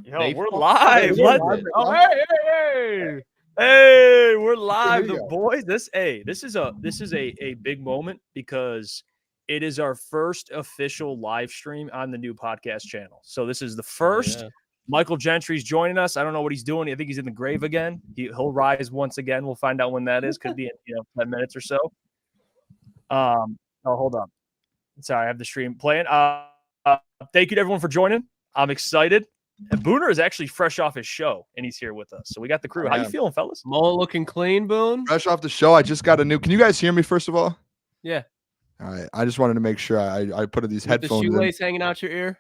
Yo, we're live. Oh, hey, we're live. The boys. This is a big moment because it is our first official live stream on the new podcast channel. So this is the first. Michael Gentry's joining us. I don't know what he's doing. I think he's in the grave again. He'll rise once again. We'll find out when that is. Could be in 10 minutes or so. Hold on. Sorry, I have the stream playing. Thank you to everyone for joining. I'm excited. And Booner is actually fresh off his show, and he's here with us. So we got the crew. How you feeling, fellas? Mullet looking clean, Boone. Fresh off the show. I just got a new. Can you guys hear me first of all? Yeah. All right. I just wanted to make sure I put these headphones in. The shoelace hanging out your ear.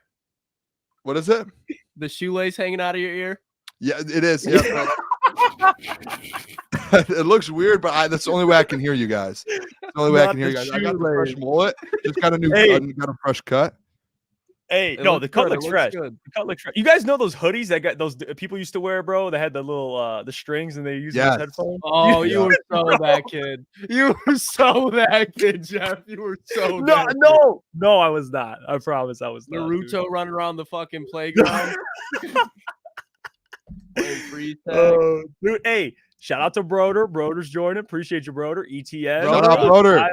What is it? The shoelace hanging out of your ear. Yeah, it is. Yeah. It looks weird, but that's the only way I can hear you guys. That's the only way I can hear you guys. I got the fresh mullet. Just got a new got a fresh cut. Hey, the cut looks fresh. The cut looks fresh. You guys know those hoodies that got those people used to wear, bro? They had the little the strings and they used those headphones. Oh, you were so that kid. You were so that kid, Jeff. You were so No, I was not. I promise I was not. Naruto running around the fucking playground. Dude, hey, shout out to Broder. Broder's joining. Appreciate you, Broder. ETN. Shout out, Broder.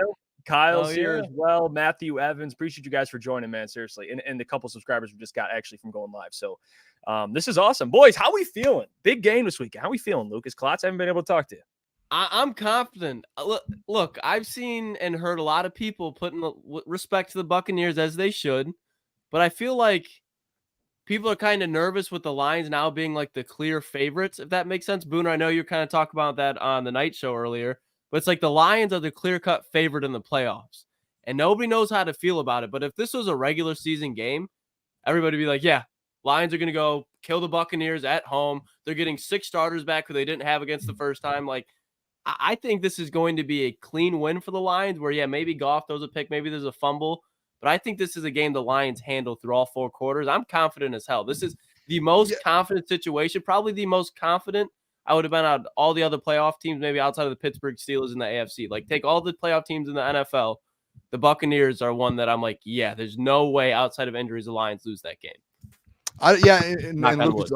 Kyle's here as well. Matthew Evans. Appreciate you guys for joining, man. Seriously. And the couple subscribers we just got actually from going live. So this is awesome. Boys, how we feeling? Big game this weekend. How we feeling, Lukas Klotz? I haven't been able to talk to you. I'm confident. Look, I've seen and heard a lot of people putting respect to the Buccaneers as they should. But I feel like people are kind of nervous with the Lions now being like the clear favorites, if that makes sense. Booner, I know you kind of talked about that on the night show earlier. But it's like the Lions are the clear-cut favorite in the playoffs. And nobody knows how to feel about it. But if this was a regular season game, everybody would be like, yeah, Lions are going to go kill the Buccaneers at home. They're getting 6 starters back who they didn't have against the first time. Like, I think this is going to be a clean win for the Lions where, yeah, maybe Goff throws a pick, maybe there's a fumble. But I think this is a game the Lions handle through all 4 quarters. I'm confident as hell. This is the most confident situation, probably the most confident I would have been on all the other playoff teams, maybe outside of the Pittsburgh Steelers in the AFC. Like, take all the playoff teams in the NFL. The Buccaneers are one that I'm like, yeah, there's no way outside of injuries the Lions lose that game. Lucas,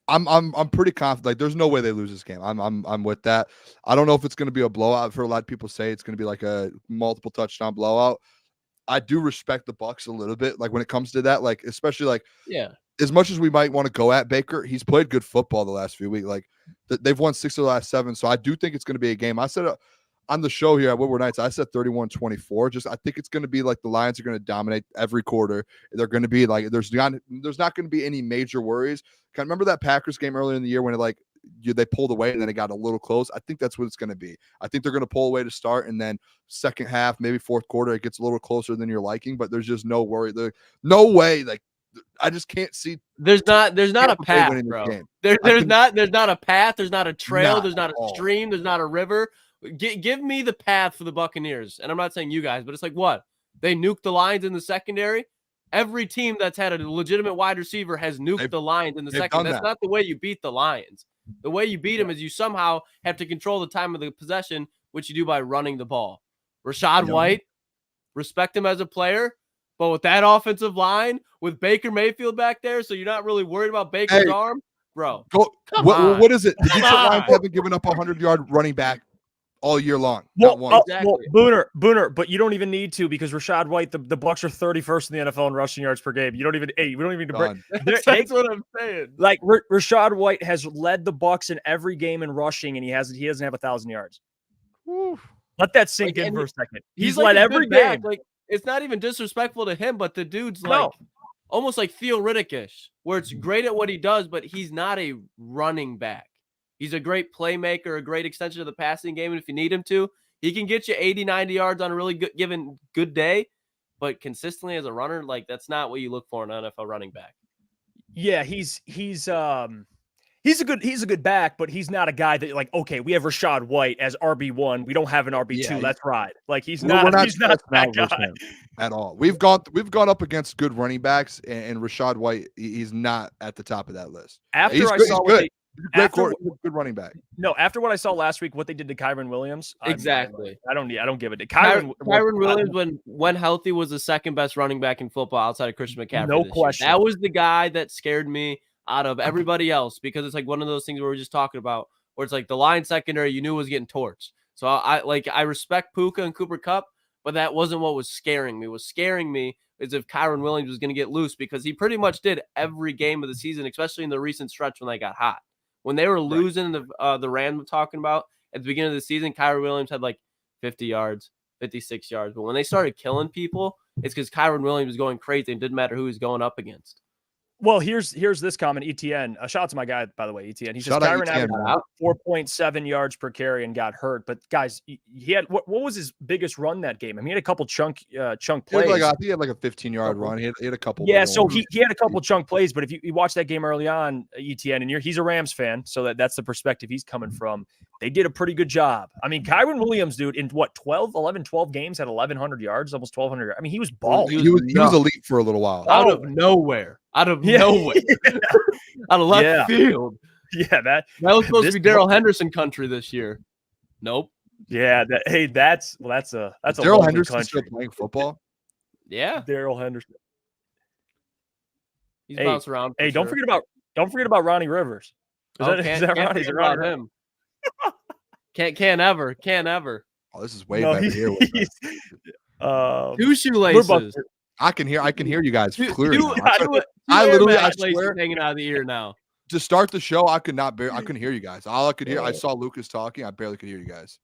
I'm pretty confident. Like, there's no way they lose this game. I'm with that. I don't know if it's going to be a blowout. For a lot of people say it's going to be like a multiple touchdown blowout. I do respect the Bucs a little bit. Like, when it comes to that, like, especially like, as much as we might want to go at Baker, he's played good football the last few weeks. Like, they've won 6 of the last 7. So I do think it's going to be a game. I said on the show here at Woodward Nights, I said 31-24. I think it's going to be like the Lions are going to dominate every quarter. They're going to be like, there's not going to be any major worries. Can remember that Packers game earlier in the year when they pulled away and then it got a little close? I think that's what it's going to be. I think they're going to pull away to start, and then second half, maybe fourth quarter, it gets a little closer than you're liking, but there's just no worry. No way. Like, I just can't see. There's not a path, bro. There's not a path. There's not a trail. There's not a stream. There's not a river. Give me the path for the Buccaneers. And I'm not saying you guys, but it's like, what? They nuked the Lions in the secondary. Every team that's had a legitimate wide receiver has nuked the Lions in the second. That's not the way you beat the Lions. The way you beat them is you somehow have to control the time of the possession, which you do by running the ball. Rashad White, respect him as a player. But with that offensive line, with Baker Mayfield back there, so you're not really worried about Baker's arm, bro. What is it? The Detroit Lions haven't given up a 100-yard running back all year long. Not once. Booner, but you don't even need to, because Rashad White, the Bucs are 31st in the NFL in rushing yards per game. We don't even need to break. That's what I'm saying. Like, Rashad White has led the Bucs in every game in rushing, and he doesn't have 1,000 yards. Woo. Let that sink in for a second. He's like led every game. Like, it's not even disrespectful to him, but the dude's like almost like Theo Riddick-ish, where it's great at what he does, but he's not a running back. He's a great playmaker, a great extension of the passing game, and if you need him to, he can get you 80, 90 yards on a really good day, but consistently as a runner, like, that's not what you look for in an NFL running back. Yeah, he's a good back, but he's not a guy that, like, okay, we have Rashad White as RB1. We don't have an RB2. Let's ride. Like, he's not that guy at all. We've gone up against good running backs, and Rashad White, he's not at the top of that list. Good running back. No, after what I saw last week, what they did to Kyren Williams, exactly. I don't give it to Kyren Williams. When healthy, was the second best running back in football outside of Christian McCaffrey. No question. That was the guy that scared me. out of everybody else because it's like one of those things where we're just talking about where it's like the line secondary you knew was getting torched. So I respect Puka and Cooper Kupp, but that wasn't what was scaring me. What was scaring me is if Kyron Williams was going to get loose because he pretty much did every game of the season, especially in the recent stretch when they got hot. When they were losing the Rams we're talking about at the beginning of the season, Kyron Williams had like 50 yards, 56 yards. But when they started killing people, it's because Kyron Williams was going crazy and didn't matter who he was going up against. Well, here's this comment, ETN. Shout out to my guy, by the way, ETN. He says Kyron averaged 4.7 yards per carry and got hurt. But guys, he had what was his biggest run that game? I mean, he had a couple chunk plays. He had like a 15-yard run. He had a couple. Yeah, so he had a couple chunk plays. But if you watch that game early on, ETN, and he's a Rams fan, so that's the perspective he's coming from. They did a pretty good job. I mean, Kyron Williams, dude, in what 12 games had 1,100 yards, almost 1,200. I mean, he was balling. He was elite for a little while. Out of nowhere. Out of nowhere. Out of left field. Yeah, that was supposed to be Darrell Henderson country this year. Nope. Yeah, that's a Darrell Henderson still playing football? Yeah. Darrell Henderson. He's bounced around. Hey, don't forget about Ronnie Rivers. Is that Ronnie? Is it Ronnie? Him. Can't ever. Oh, this is way better here. Two shoelaces. I can hear you guys clearly. I swear, hanging out of the ear now. To start the show, I couldn't hear you guys. All I could hear, I saw Lukas talking. I barely could hear you guys.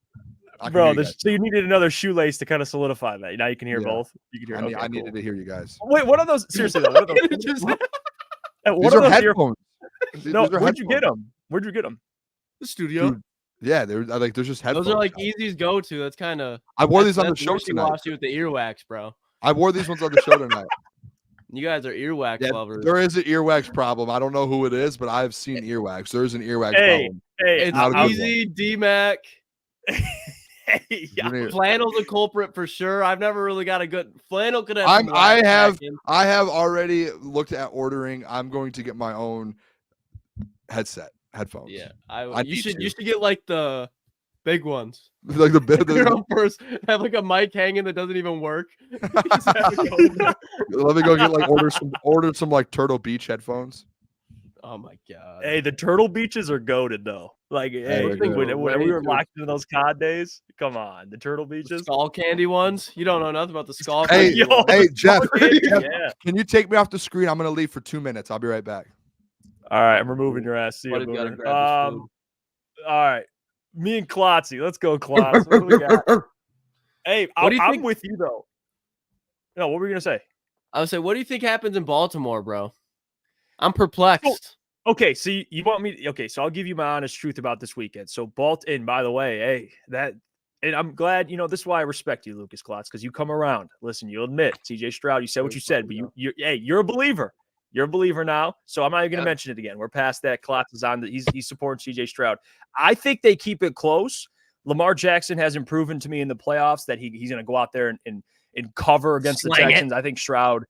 So you needed another shoelace to kind of solidify that. Now you can hear both. You can hear. I needed to hear you guys. Wait, what are those? Seriously though, what are those? These are headphones. No, where'd you get them? The studio. Dude, yeah, they're just headphones. Those are like Easy's go-to. That's kind of. I wore these on the show tonight. Wash you with the earwax, bro. I wore these ones on the show tonight. You guys are earwax lovers. There is an earwax problem. I don't know who it is, but I've seen earwax. There's an earwax problem. It's Easy, D-Mac. Flannel's a culprit for sure. I've never really got a good flannel. Could have. I have already looked at ordering. I'm going to get my own headphones. Yeah, you should get like the big ones. Like the first have like a mic hanging that doesn't even work. Let me go get order some like Turtle Beach headphones. Oh my god! Hey, the Turtle Beaches are goated though. Like, when we were locked into those COD days, come on, the Turtle Beaches, skull candy ones. You don't know nothing about the skull. Hey, candy hey, Jeff, yeah. Can you take me off the screen? I'm gonna leave for 2 minutes. I'll be right back. All right, I'm removing your ass. See you, Booner. All right, me and Klotzy. Let's go, Klotz. What do we got? Hey, I'm with you though. No, what were you gonna say? I would say, what do you think happens in Baltimore, bro? I'm perplexed. Okay, so you want me? Okay, so I'll give you my honest truth about this weekend. So and by the way, and I'm glad, this is why I respect you, Lukas Klotz, because you come around. Listen, you'll admit, CJ Stroud, you said what you said, but you're a believer. You're a believer now, so I'm not even going to mention it again. We're past that. Klotz is on. He's supporting CJ Stroud. I think they keep it close. Lamar Jackson hasn't proven to me in the playoffs that he's going to go out there and cover against the Texans. I think Stroud.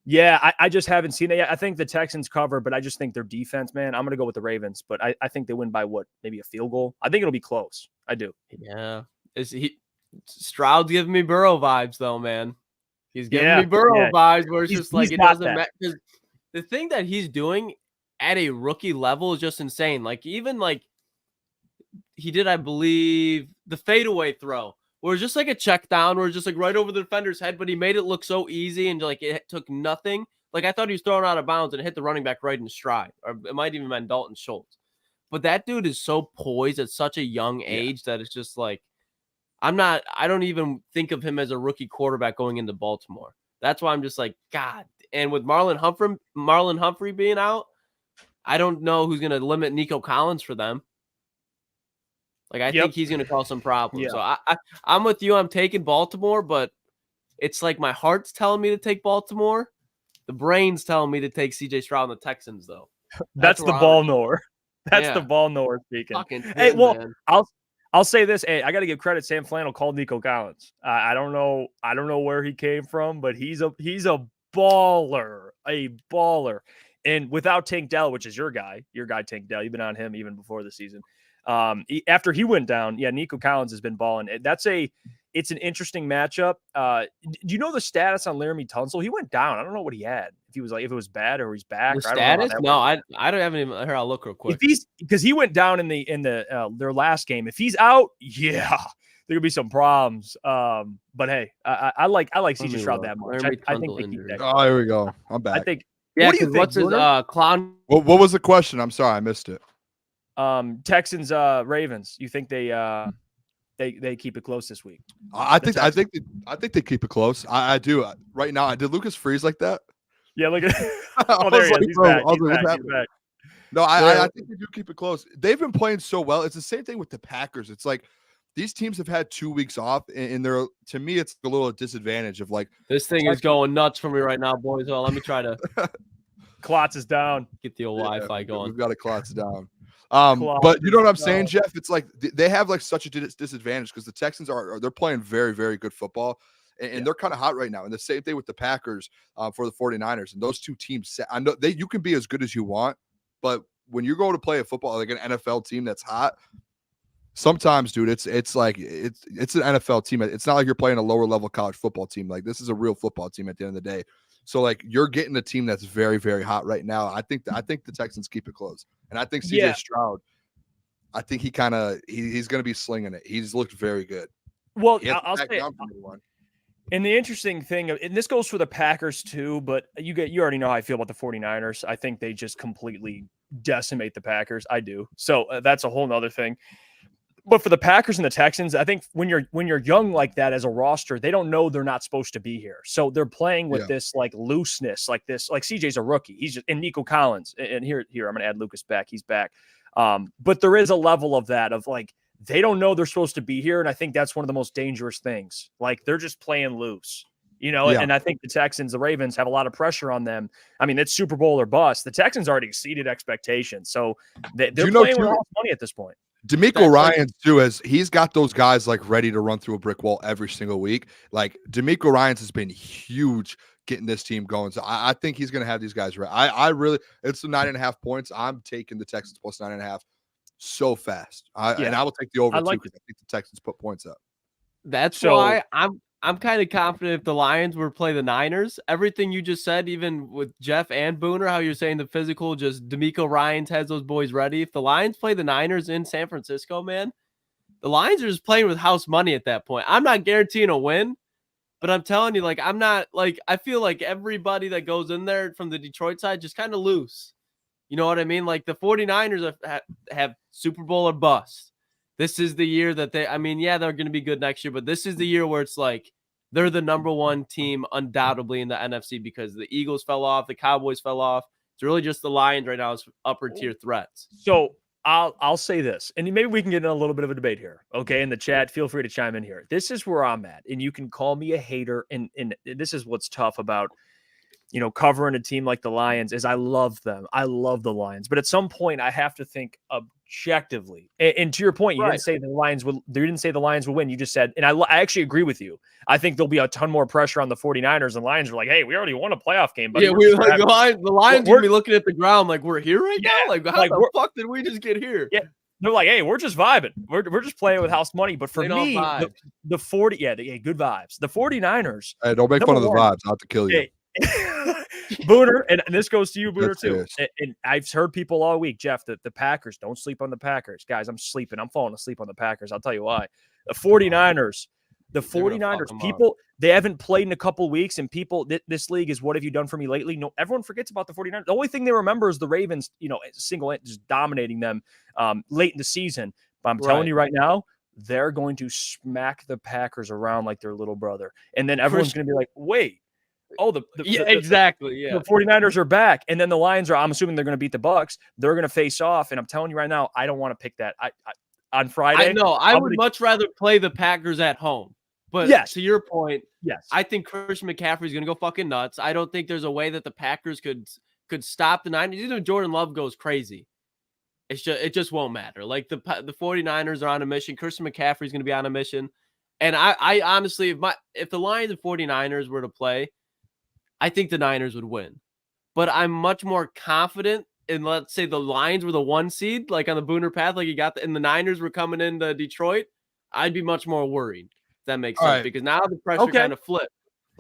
Yeah, I just haven't seen it yet. I think the Texans cover, but I just think their defense, man, I'm going to go with the Ravens. But I think they win by maybe a field goal? I think it'll be close. I do. Yeah. Stroud's giving me Burrow vibes, though, man. He's giving me Burrow vibes where it's just like it doesn't matter. The thing that he's doing at a rookie level is just insane. Like, even like he did, I believe, the fadeaway throw. Where it's just like a check down, where it's just like right over the defender's head, but he made it look so easy and like it took nothing. Like I thought he was thrown out of bounds and it hit the running back right in stride, or it might even been Dalton Schultz. But that dude is so poised at such a young age that it's just like I don't even think of him as a rookie quarterback going into Baltimore. That's why I'm just like, God. And with Marlon Humphrey being out, I don't know who's going to limit Nico Collins for them. Like, I think he's going to cause some problems. Yeah. So I'm with you. I'm taking Baltimore, but it's like my heart's telling me to take Baltimore. The brain's telling me to take CJ Stroud and the Texans, though. That's the ball knower. That's the ball knower speaking. Hey, man. I'll say this. Hey, I got to give credit. Sam Flannel called Nico Collins. I don't know where he came from, but he's a baller, And without Tank Dell, which is your guy Tank Dell, you've been on him even before the season. After he went down, Nico Collins has been balling. It's an interesting matchup. Do you know the status on Laramie Tunsil? He went down. I don't know what he had. if it was bad or he's back. The or I don't know status? No, I don't have any. Here, I'll look real quick. If he's because he went down in their last game. If he's out, yeah, there could be some problems. But hey, I like CJ Stroud that much. I think they keep that. Oh, here we go. I'm back. I think. Yeah, what do you think, what's his clown? What was the question? I'm sorry, I missed it. Texans, Ravens. You think they keep it close this week? I think they keep it close. I do. Right now, did Lucas freeze like that? Yeah, look at. Oh, there he is. He's back. He's back. No, I think they do keep it close. They've been playing so well. It's the same thing with the Packers. It's like these teams have had 2 weeks off, and they're, to me, it's a little disadvantage of like this thing is going nuts for me right now, boys. Oh, let me try to. Klotz is down. Get the old Wi-Fi going. We've got a Klotz down. But you know what I'm saying, Jeff? It's like they have like such a disadvantage because the Texans they're playing very, very good football, and they're kind of hot right now. And the same thing with the Packers for the 49ers. And those two teams, I know you can be as good as you want, but when you go to play a football like an NFL team that's hot, sometimes, dude, it's like it's an NFL team. It's not like you're playing a lower level college football team. Like this is a real football team at the end of the day. So like you're getting a team that's very, very hot right now. I think the Texans keep it close, and I think CJ Stroud. I think he's going to be slinging it. He's looked very good. Well, I'll say. And the interesting thing, and this goes for the Packers too, but you already know how I feel about the 49ers. I think they just completely decimate the Packers. I do. So that's a whole nother thing. But for the Packers and the Texans, I think when you're young like that as a roster, they don't know they're not supposed to be here. So they're playing with this like looseness, like this. Like CJ's a rookie. He's just, and Nico Collins. And here I'm going to add Lucas back. He's back. But there is a level of that of like they don't know they're supposed to be here, and I think that's one of the most dangerous things. Like they're just playing loose, And I think the Texans, the Ravens have a lot of pressure on them. I mean, it's Super Bowl or bust. The Texans already exceeded expectations, so they're playing with all money at this point. DeMeco Ryans too, he's got those guys like ready to run through a brick wall every single week. Like DeMeco Ryans has been huge getting this team going. So I think he's going to have these guys right. I really, it's the 9.5 points. I'm taking the Texans plus 9.5 so fast. And I will take the over too because I think the Texans put points up. That's why I'm kind of confident if the Lions were to play the Niners, everything you just said, even with Jeff and Booner, how you're saying the physical, just DeMeco Ryans has those boys ready. If the Lions play the Niners in San Francisco, man, the Lions are just playing with house money at that point. I'm not guaranteeing a win, but I'm telling you, like, I'm not like, I feel like everybody that goes in there from the Detroit side just kind of loose. You know what I mean? Like the 49ers have Super Bowl or bust. This is the year that they're going to be good next year, but this is the year where it's like they're the number one team undoubtedly in the NFC because the Eagles fell off, the Cowboys fell off. It's really just the Lions right now as upper tier threats. So I'll say this, and maybe we can get in a little bit of a debate here. Okay, in the chat, feel free to chime in here. This is where I'm at, and you can call me a hater. And this is what's tough about covering a team like the Lions is I love them. I love the Lions, but at some point I have to think objectively. And to your point, you didn't say the Lions would. You didn't say the Lions would win. You just said, and I actually agree with you. I think there'll be a ton more pressure on the 49ers. And Lions are like, hey, we already won a playoff game. But yeah, the Lions will be looking at the ground like we're here right now. Like how the fuck did we just get here? Yeah. They're like, hey, we're just vibing. We're just playing with house money. But for me, the 40, good vibes. The 49ers. Hey, don't make fun of the vibes. I'll have to kill you. Hey, Booner, and this goes to you, Booner, too. And I've heard people all week, Jeff, that the Packers, don't sleep on the Packers. Guys, I'm sleeping. I'm falling asleep on the Packers. I'll tell you why. The 49ers, people, they haven't played in a couple weeks, and people, this league is what have you done for me lately? No, everyone forgets about the 49ers. The only thing they remember is the Ravens, just dominating them late in the season. But I'm telling you right now, they're going to smack the Packers around like their little brother. And then everyone's going to be like, wait. Oh, exactly. The 49ers are back. And then the Lions I'm assuming they're going to beat the Bucs. They're going to face off. And I'm telling you right now, I don't want to pick that. I on Friday. I know. I would much rather play the Packers at home. But to your point, I think Christian McCaffrey is going to go fucking nuts. I don't think there's a way that the Packers could stop the Niners. Even if Jordan Love goes crazy, it just won't matter. Like the 49ers are on a mission. Christian McCaffrey is going to be on a mission. And I honestly, if the Lions and 49ers were to play, I think the Niners would win, but I'm much more confident in, let's say the Lions were the 1 seed, like on the Booner path, like you got and the Niners were coming into Detroit. I'd be much more worried. If that makes sense because now the pressure kind of flipped.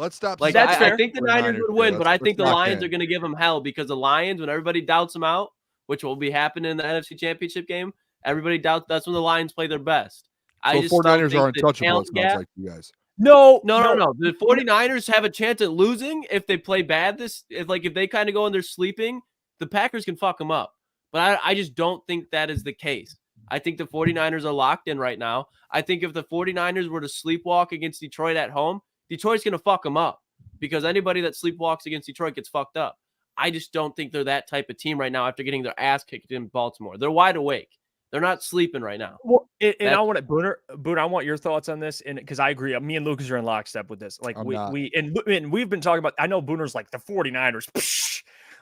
Let's stop. Like I think the Niners would win, but I think the Lions are going to give them hell because the Lions, when everybody doubts them out, which will be happening in the NFC Championship game, everybody doubts. That's when the Lions play their best. So 49ers are untouchable. It sounds like you guys. No. The 49ers have a chance at losing if they play bad. If they kind of go and they're sleeping, the Packers can fuck them up. But I just don't think that is the case. I think the 49ers are locked in right now. I think if the 49ers were to sleepwalk against Detroit at home, Detroit's going to fuck them up because anybody that sleepwalks against Detroit gets fucked up. I just don't think they're that type of team right now after getting their ass kicked in Baltimore. They're wide awake. They're not sleeping right now. Well, I want to Booner, I want your thoughts on this, and because I agree, me and Lucas are in lockstep with this. Like we've been talking about. I know Booner's like the 49ers.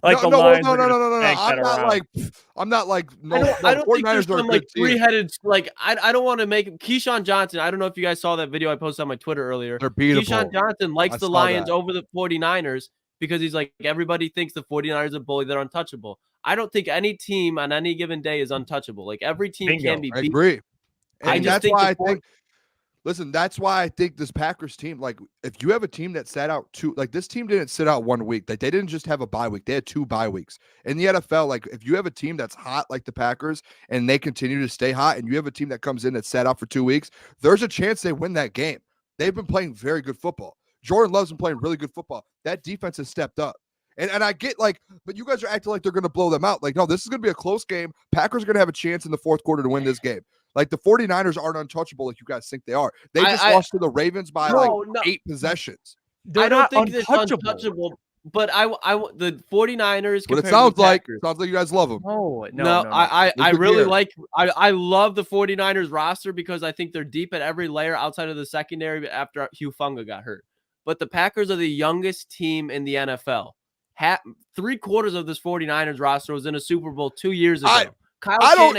Like no. I'm not like I don't think there's some like three-headed like I don't want to make Keyshawn Johnson. I don't know if you guys saw that video I posted on my Twitter earlier. They're beatable. Keyshawn Johnson likes the Lions over the 49ers because he's like everybody thinks the 49ers are bully. They're untouchable. I don't think any team on any given day is untouchable. Like every team can be beat. I agree. And that's why I think this Packers team, like if you have a team that sat out this team didn't sit out 1 week. Like they didn't just have a bye week. They had 2 bye weeks. In the NFL, like if you have a team that's hot like the Packers and they continue to stay hot and you have a team that comes in that sat out for 2 weeks, there's a chance they win that game. They've been playing very good football. Jordan Love's been playing really good football. That defense has stepped up. And I get but you guys are acting like they're going to blow them out. Like, no, this is going to be a close game. Packers are going to have a chance in the fourth quarter to win this game. Like the 49ers aren't untouchable like you guys think they are. They just lost to the Ravens by 8 possessions. I don't think it's untouchable. But the 49ers. But it sounds like you guys love them. No. I really I love the 49ers roster because I think they're deep at every layer outside of the secondary after Hugh Funga got hurt. But the Packers are the youngest team in the NFL. 3/4 of this 49ers roster was in a Super Bowl 2 years ago. I don't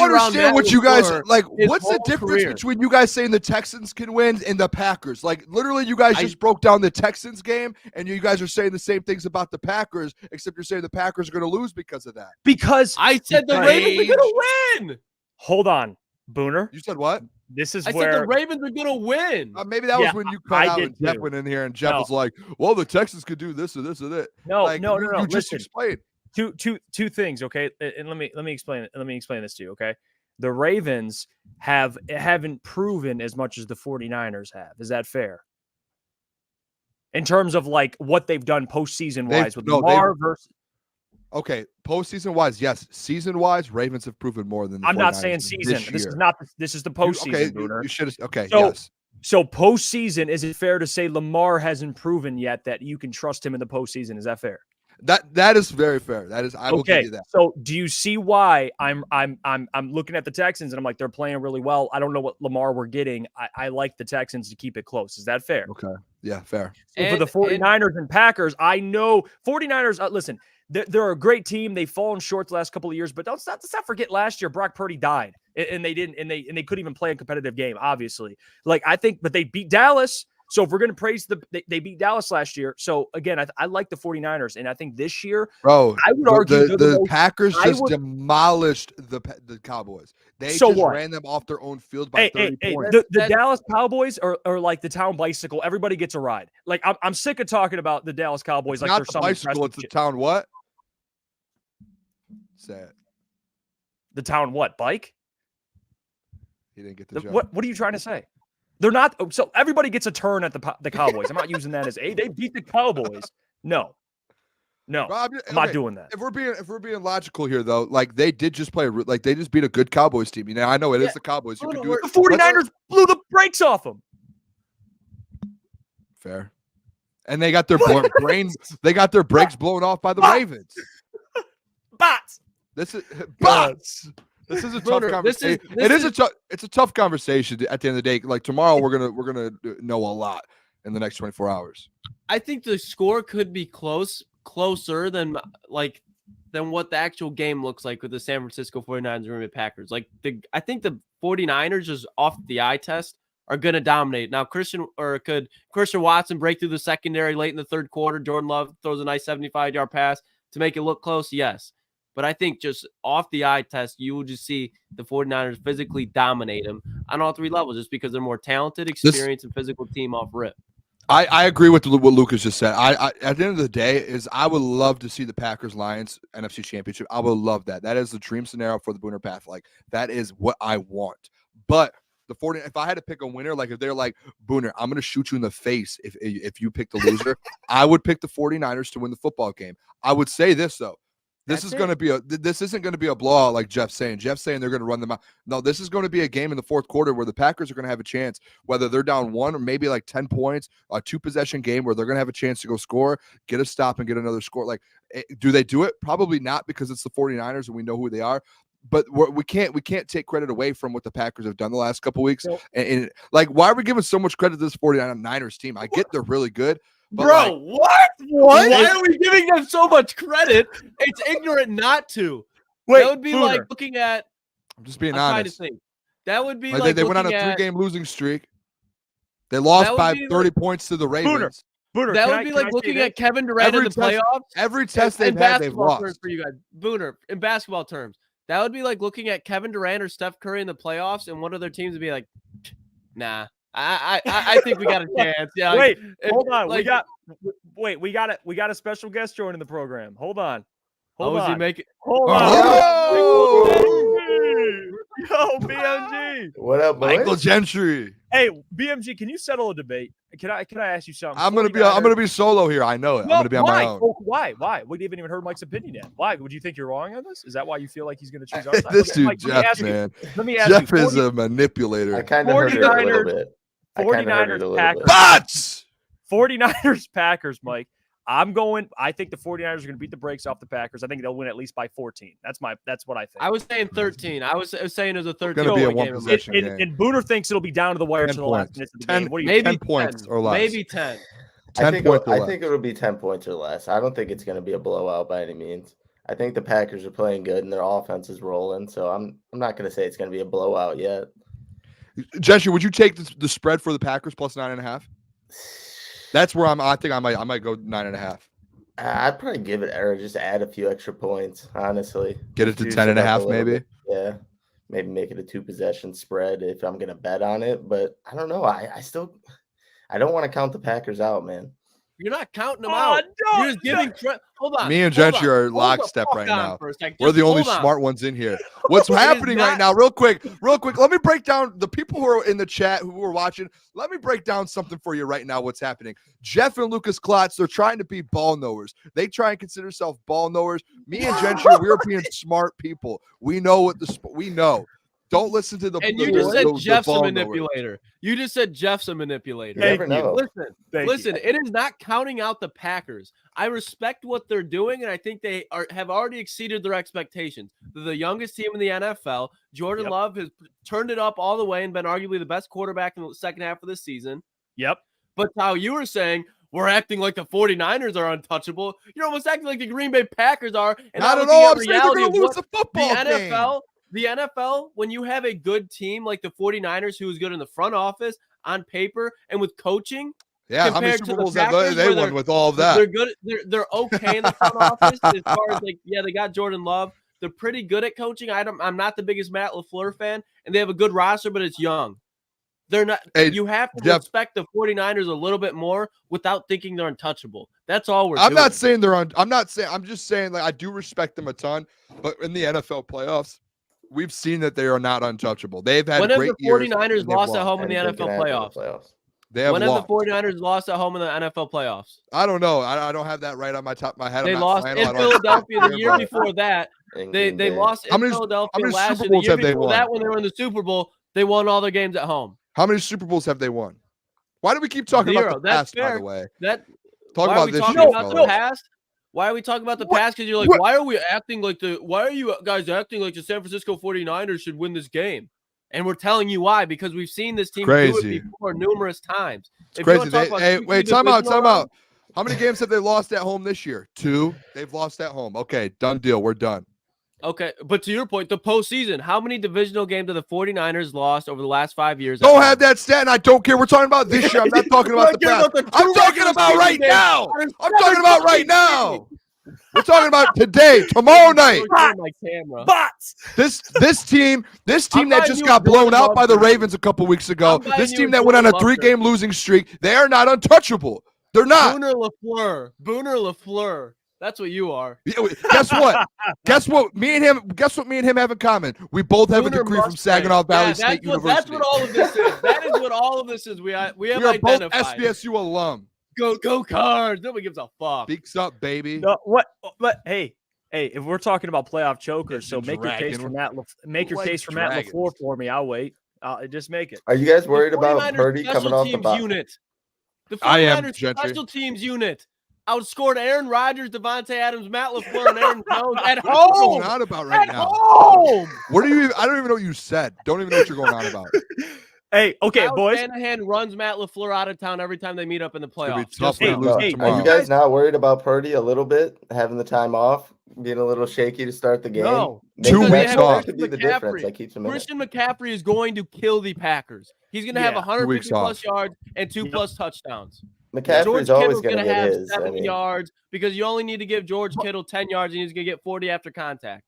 understand what you guys like. What's the difference between you guys saying the Texans can win and the Packers? Like literally, you guys just broke down the Texans game, and you guys are saying the same things about the Packers, except you're saying the Packers are going to lose because of that. Because I said the Ravens are going to win. Hold on, Booner. You said what? This is I said the Ravens are going to win. Maybe that was when you cut out and Jeff went in here, and Jeff was like, "Well, the Texans could do this or this or that." No. You just explained. Two things, okay? And let me explain it. Let me explain this to you, okay? The Ravens haven't proven as much as the 49ers have. Is that fair? In terms of like what they've done postseason wise with Lamar versus. Okay, postseason wise, yes. Season wise, Ravens have proven more than the 49ers. I'm not saying season. This is the postseason. You should have. Okay, yes. So postseason, is it fair to say Lamar hasn't proven yet that you can trust him in the postseason? Is that fair? That is very fair. That is, I will give you that. So do you see why I'm looking at the Texans and I'm like, they're playing really well. I don't know what Lamar we're getting. I like the Texans to keep it close. Is that fair? Okay. Yeah, fair. So for the 49ers and Packers, I know 49ers, listen, they're a great team. They've fallen short the last couple of years, but let's not forget last year Brock Purdy died and they didn't, and they couldn't even play a competitive game, obviously. Like I think, but they beat Dallas. So if we're going to praise they beat Dallas last year. So again, I like the 49ers. And I think this year, bro, I would argue the Packers just demolished the Cowboys. They ran them off their own field by 30 points. The Dallas Cowboys are like the town bicycle. Everybody gets a ride. Like I'm sick of talking about the Dallas Cowboys. It's like not the bicycle, it's the town what? Say it. The town what? Bike? He didn't get the joke. What are you trying to say? They're not. So everybody gets a turn at the Cowboys. I'm not using that as they beat the Cowboys. No, I'm not doing that. If we're being logical here, though, like they did just play, like they just beat a good Cowboys team. You know, I know it is the Cowboys. You can do it. The 49ers blew the brakes off them. Fair. And they got their brains. They got their brakes blown off by the Ravens. Bots. This is bots. This is a tough conversation. It's a tough conversation at the end of the day. Like tomorrow, we're gonna know a lot in the next 24 hours. I think the score could be closer than what the actual game looks like with the San Francisco 49ers and Green Bay Packers. I think the 49ers, just off the eye test, are going to dominate. Now, could Christian Watson break through the secondary late in the third quarter? Jordan Love throws a nice 75-yard pass to make it look close? Yes. But I think just off the eye test, you will just see the 49ers physically dominate them on all three levels just because they're more talented, experienced, and physical team off rip. I agree with what Lucas just said. I at the end of the day is I would love to see the Packers Lions NFC Championship. I would love that. That is the dream scenario for the Booner Path. Like that is what I want. But the 40, if I had to pick a winner, like if they're like Booner, I'm gonna shoot you in the face if you pick the loser, I would pick the 49ers to win the football game. I would say this though. This isn't going to be a blowout like Jeff's saying. Jeff's saying they're going to run them out. No, this is going to be a game in the fourth quarter where the Packers are going to have a chance, whether they're down 1 or maybe like 10 points, a 2-possession game where they're going to have a chance to go score, get a stop, and get another score. Like, do they do it? Probably not, because it's the 49ers and we know who they are. But we can't take credit away from what the Packers have done the last couple weeks. And like, why are we giving so much credit to this 49ers team? I get they're really good. But bro, what? Why are we giving them so much credit? It's ignorant not to. Wait, that would be Booner. like looking at. I'm just being Trying honest. to think. That would be like they went on a 3-game losing streak. They lost by 30 points to the Ravens. Booner, that would be like looking at Kevin Durant in the playoffs. Every test they've had, they've lost. Terms for you guys, Booner, in basketball terms, that would be like looking at Kevin Durant or Steph Curry in the playoffs, and one of their teams would be like, nah. I think we got a chance. Yeah. Wait, hold on. Like, we got a special guest joining the program. Hold on. Hold on. He making? Hold on. Oh! Yo, BMG. What up, boys? Michael Gentry. Hey, BMG, can you settle a debate? Can I ask you something? I'm gonna be solo here. I know it. No, I'm gonna be on my own. Oh, why? We haven't even heard Mike's opinion yet. Why? Would you think you're wrong on this? Is that why you feel like he's gonna choose our side? This Okay, dude, Mike, Jeff, man. Let me ask you. Jeff is a manipulator. I kind of heard it a little bit. 49ers, Packers. Bots! 49ers, Packers, Mike. I think the 49ers are going to beat the brakes off the Packers. I think they'll win at least by 14. That's what I think. I was saying 13. I was saying it was a 13. It's going to be a one-possession game. And Booner thinks it'll be down to the wire to the last minutes of the game. What do you maybe 10 points or less. Maybe 10. I think it'll be 10 points or less. I don't think it's going to be a blowout by any means. I think the Packers are playing good and their offense is rolling. So I'm not going to say it's going to be a blowout yet. Gentry, would you take the spread for the Packers plus 9.5? That's where I think I might go 9.5. I'd probably give it error, just add a few extra points, honestly. Get it to 10.5 maybe? Yeah. Maybe make it a 2-possession spread if I'm going to bet on it. But I don't know. I don't want to count the Packers out, man. You're not counting them out. No, You're just giving credit. Hold on. Me and Gentry are lockstep right now. We're the only smart ones in here. What's happening right now? Real quick. Let me break down the people who are in the chat who are watching. Let me break down something for you right now. What's happening? Jeff and Lukas Klotz, they're trying to be ball knowers. They try and consider themselves ball knowers. Me and Gentry, we're being smart people. We know what we know. Don't listen to the. And you just said Jeff's a manipulator. You just said Jeff's a manipulator. Listen. It is not counting out the Packers. I respect what they're doing, and I think they have already exceeded their expectations. They're the youngest team in the NFL. Jordan Love has turned it up all the way and been arguably the best quarterback in the second half of the season. Yep. But how you were saying we're acting like the 49ers are untouchable. You're almost acting like the Green Bay Packers are. And not at all. I'm saying they're going to lose the football game. The NFL, when you have a good team like the 49ers, who is good in the front office, on paper, and with coaching. Yeah, how many Super Bowls have they won with all of that? They're good. They're okay in the front office as far as they got Jordan Love. They're pretty good at coaching. I'm not the biggest Matt LaFleur fan, and they have a good roster, but it's young. They're not. Hey, you have to respect the 49ers a little bit more without thinking they're untouchable. That's all we're doing. I'm not saying they're on. I'm just saying I do respect them a ton, but in the NFL playoffs, we've seen that they are not untouchable. They've had great years. When have the 49ers lost at home in the NFL playoffs? They have when have the 49ers lost at home in the NFL playoffs? I don't know. I don't have that right on my top of my head. They lost in Philadelphia the year before that. They lost in Philadelphia last year. The year before that, when they were in the Super Bowl, they won all their games at home. How many Super Bowls have they won? Why do we keep talking about the past, by the way? Talk about this past. Why are we talking about the past? Because you're like, why are you guys acting like the San Francisco 49ers should win this game? And we're telling you why, because we've seen this team do it before numerous times. It's crazy. Wait, time out. How many games have they lost at home this year? 2. They've lost at home. Okay, done deal. We're done. Okay, but to your point, the postseason, how many divisional games have the 49ers lost over the last 5 years? Don't have that stat, and I don't care. We're talking about this year. I'm not talking about the past. I'm talking about right now. I'm talking about right now. We're talking about today, tomorrow night. Bots. This team that just got blown out by the Ravens a couple weeks ago. This team that went on a 3-game losing streak. They are not untouchable. They're not. Booner LaFleur. That's what you are. Guess what? Guess what me and him have in common? We both have a degree from Saginaw Valley State University. That's what all of this is. That is what all of this is. We have both SBSU alum. Go Cards. Nobody gives a fuck. Speaks up, baby. No, what? But hey, if we're talking about playoff chokers, so make your case for Matt LaFleur for me. I'll wait. Just make it. Are you guys worried about Purdy coming off the bottom? Unit. The 49ers I am, Gentry. special teams unit outscored Aaron Rodgers, Devontae Adams, Matt LaFleur, and Aaron Jones at home. What's going on about right now? Home. What are you? I don't even know what you said. Don't even know what you're going on about. Hey, okay, Kyle boys. Shanahan runs Matt LaFleur out of town every time they meet up in the playoffs. Are you guys not worried about Purdy a little bit having the time off, being a little shaky to start the game? No. 2 weeks off. Could be the difference that keeps him in. Christian McCaffrey is going to kill the Packers. He's going to have 150 plus yards and 2 plus touchdowns. McCaffrey's always going to have get his 7 yards because you only need to give George Kittle 10 yards and he's going to get 40 after contact.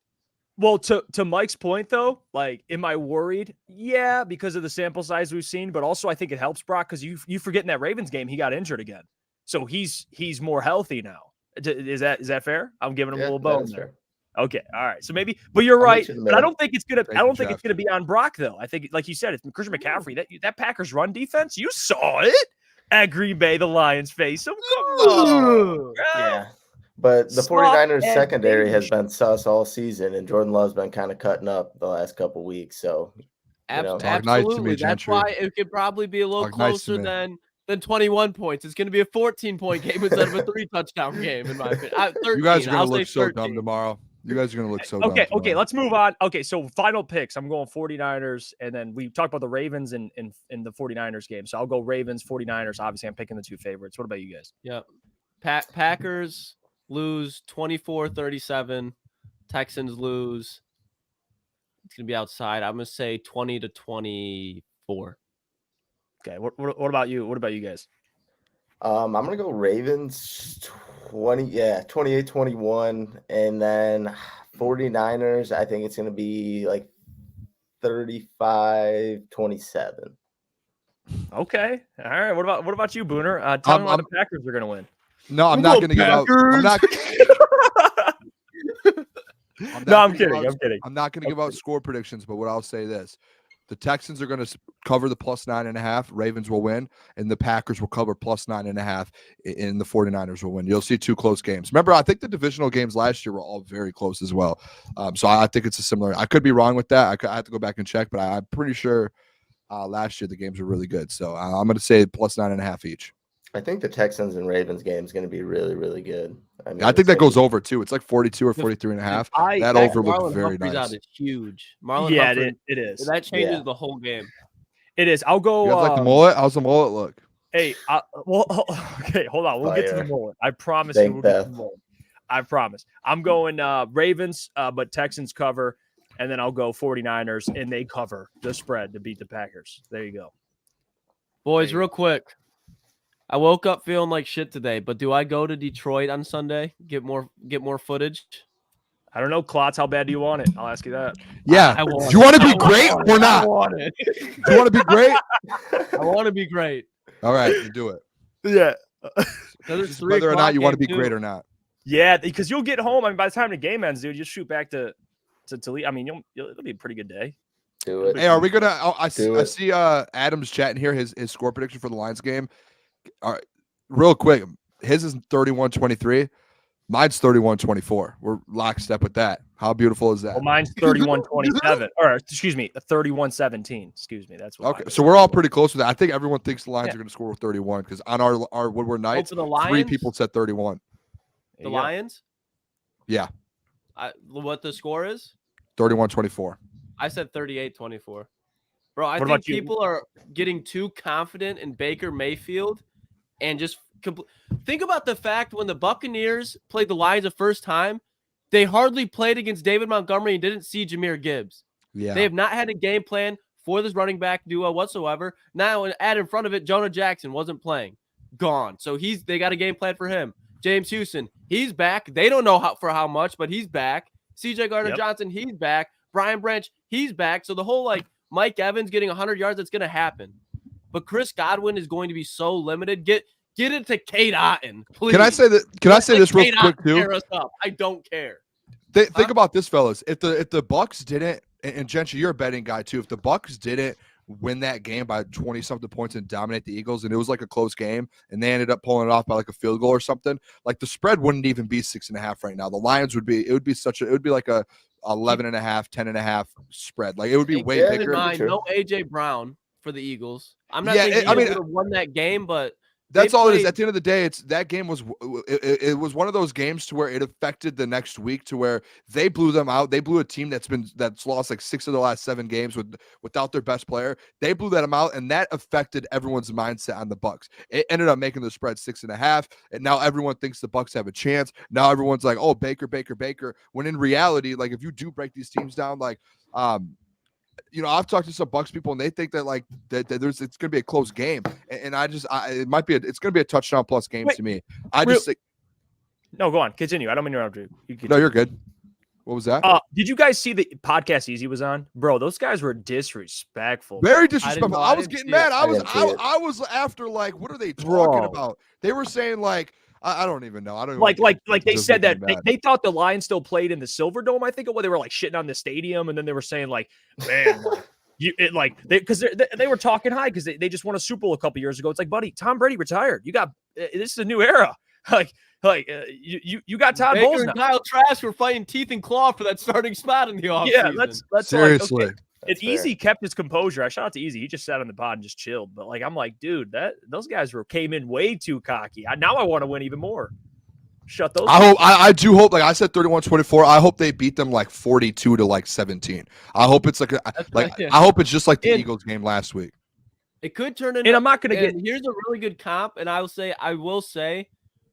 Well, to Mike's point, though, like, am I worried? Yeah, because of the sample size we've seen, but also I think it helps Brock because you forget in that Ravens game he got injured again, so he's more healthy now. Is that fair? I'm giving him a little bone there. Fair. Okay, all right. So maybe, but you're right. But I don't think it's gonna. I don't think it's gonna be on Brock though. I think, like you said, it's Christian McCaffrey. That Packers run defense. You saw it at Green Bay. The Lions face him. Come on. Yeah. But the 49ers secondary has been sus all season, and Jordan Love's been kind of cutting up the last couple weeks. So, absolutely, that's why it could probably be a little closer than 21 points. It's going to be a 14-point game instead of a 3-touchdown game, in my opinion. 13, you guys are going to look so dumb tomorrow. You guys are going to look so dumb. Okay, let's move on. Okay, so final picks. I'm going 49ers, and then we talked about the Ravens in the 49ers game. So I'll go Ravens, 49ers. Obviously, I'm picking the 2 favorites. What about you guys? Yeah. Packers lose 24-37. Texans lose. It's going to be outside. I'm going to say 20-24. Okay. What about you? What about you guys? I'm going to go Ravens 28-21, and then 49ers, I think it's going to be like 35-27. Okay. All right. What about you, Booner? Tell me why the Packers are going to win. No, I'm not going to give out. I'm kidding. I'm not going to give out score predictions, but what I'll say this. The Texans are going to cover the +9.5. Ravens will win, and the Packers will cover +9.5, and the 49ers will win. You'll see 2 close games. Remember, I think the divisional games last year were all very close as well. So I think it's a similar. I could be wrong with that. I have to go back and check, but I'm pretty sure last year the games were really good. So I'm going to say +9.5 each. I think the Texans and Ravens game is going to be really, really good. I think that goes over too. It's like 42 or 43.5. That over looks very nice. Out is huge. Marlon Humphrey, it is. That changes the whole game. It is. I'll go. You guys like the mullet? How's the mullet look? Hey, okay, hold on. We'll get to the mullet. I promise you. We'll get to the mullet. I promise. I'm going Ravens, but Texans cover, and then I'll go 49ers, and they cover the spread to beat the Packers. There you go. Boys, real quick. I woke up feeling like shit today, but do I go to Detroit on Sunday? Get more footage? I don't know, Klotz. How bad do you want it? I'll ask you that. Yeah. Do you want to be great or not? I want it. Do you want to be great? I want to be great. All right, you do it. Yeah. Whether or not you want to be great or not. Yeah, because you'll get home. I mean, by the time the game ends, dude, you shoot back to Toledo. I mean, it'll be a pretty good day. Do it. Hey, are we gonna? I see Adam's chatting here. His score prediction for the Lions game. All right, real quick. His is 31-23. Mine's 31-24. We're lockstep with that. How beautiful is that? Well, mine's 31-27. Or excuse me, 31-17. Excuse me. That's what. Okay, so we're all pretty close with that. I think everyone thinks the Lions are going to score 31 because on our Woodward nights, 3 people said 31. The Lions? Yeah. What the score is? 31-24. I said 38-24. Bro, I think people are getting too confident in Baker Mayfield and just think about the fact when the Buccaneers played the Lions the first time, they hardly played against David Montgomery and didn't see Jahmyr Gibbs. Yeah. They have not had a game plan for this running back duo whatsoever. Now, add in front of it, Jonah Jackson wasn't playing. Gone. So they got a game plan for him. James Houston, he's back. They don't know how much, but he's back. CJ Gardner-Johnson, he's back. Brian Branch, he's back. So the whole like Mike Evans getting 100 yards, that's going to happen. But Chris Godwin is going to be so limited. Get it to Kate Otten, please. Can I say that? Can I say this real quick too? Tear us up. I don't care. Think about this, fellas. If the Bucs didn't, and Gentry, you're a betting guy too. If the Bucs didn't win that game by 20-something points and dominate the Eagles, and it was like a close game, and they ended up pulling it off by like a field goal or something, like the spread wouldn't even be 6.5 right now. The Lions would be like a 11.5, 10.5 spread. Like it would be way bigger. No AJ Brown for the Eagles. I'm not saying he would have won that game, but that's all it is. At the end of the day, that game was it was one of those games to where it affected the next week to where they blew them out. They blew a team that's lost like 6 of the last 7 games without their best player. They blew them out, and that affected everyone's mindset on the Bucs. It ended up making the spread 6.5, and now everyone thinks the Bucs have a chance. Now everyone's like, "Oh, Baker." When in reality, like if you do break these teams down, like I've talked to some Bucs people, and they think that like that it's going to be a close game, and it's going to be a touchdown plus game to me. No, go on, continue. I don't mean to interrupt you. No, you're good. What was that? Did you guys see the podcast Easy was on? Bro, those guys were disrespectful. Very disrespectful. I was getting mad. I was after like, what are they talking about? They were saying like, I don't even know. I don't like they said that they thought the Lions still played in the Silverdome. I think they were like shitting on the stadium, and then they were saying like, man, because they were talking high because they just won a Super Bowl a couple years ago. It's like, buddy, Tom Brady retired. You got this is a new era. You got Todd Baker Bowles and now. Kyle Trask were fighting teeth and claw for that starting spot in the offseason. Yeah, let's seriously. Like, okay. It's Easy kept his composure. I shout out to Easy. He just sat on the pod and just chilled. But like, I'm like, dude, those guys came in way too cocky. Now I want to win even more. Shut those. I do hope, like I said, 31-24. I hope they beat them like 42 to like 17. I hope it's I hope it's just like the Eagles game last week. It could turn into. And I'm not going to get. Here's a really good comp, and I will say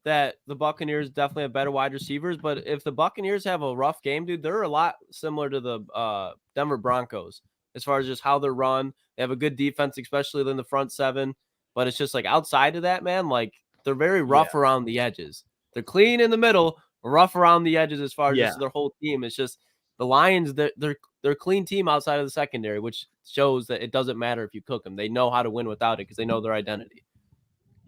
that the Buccaneers definitely have better wide receivers. But if the Buccaneers have a rough game, dude, they're a lot similar to the Denver Broncos as far as just how they're run. They have a good defense, especially in the front seven. But it's just like outside of that, man, like they're very rough around the edges. They're clean in the middle, rough around the edges as far as just their whole team. It's just the Lions, they're a clean team outside of the secondary, which shows that it doesn't matter if you cook them. They know how to win without it because they know their identity.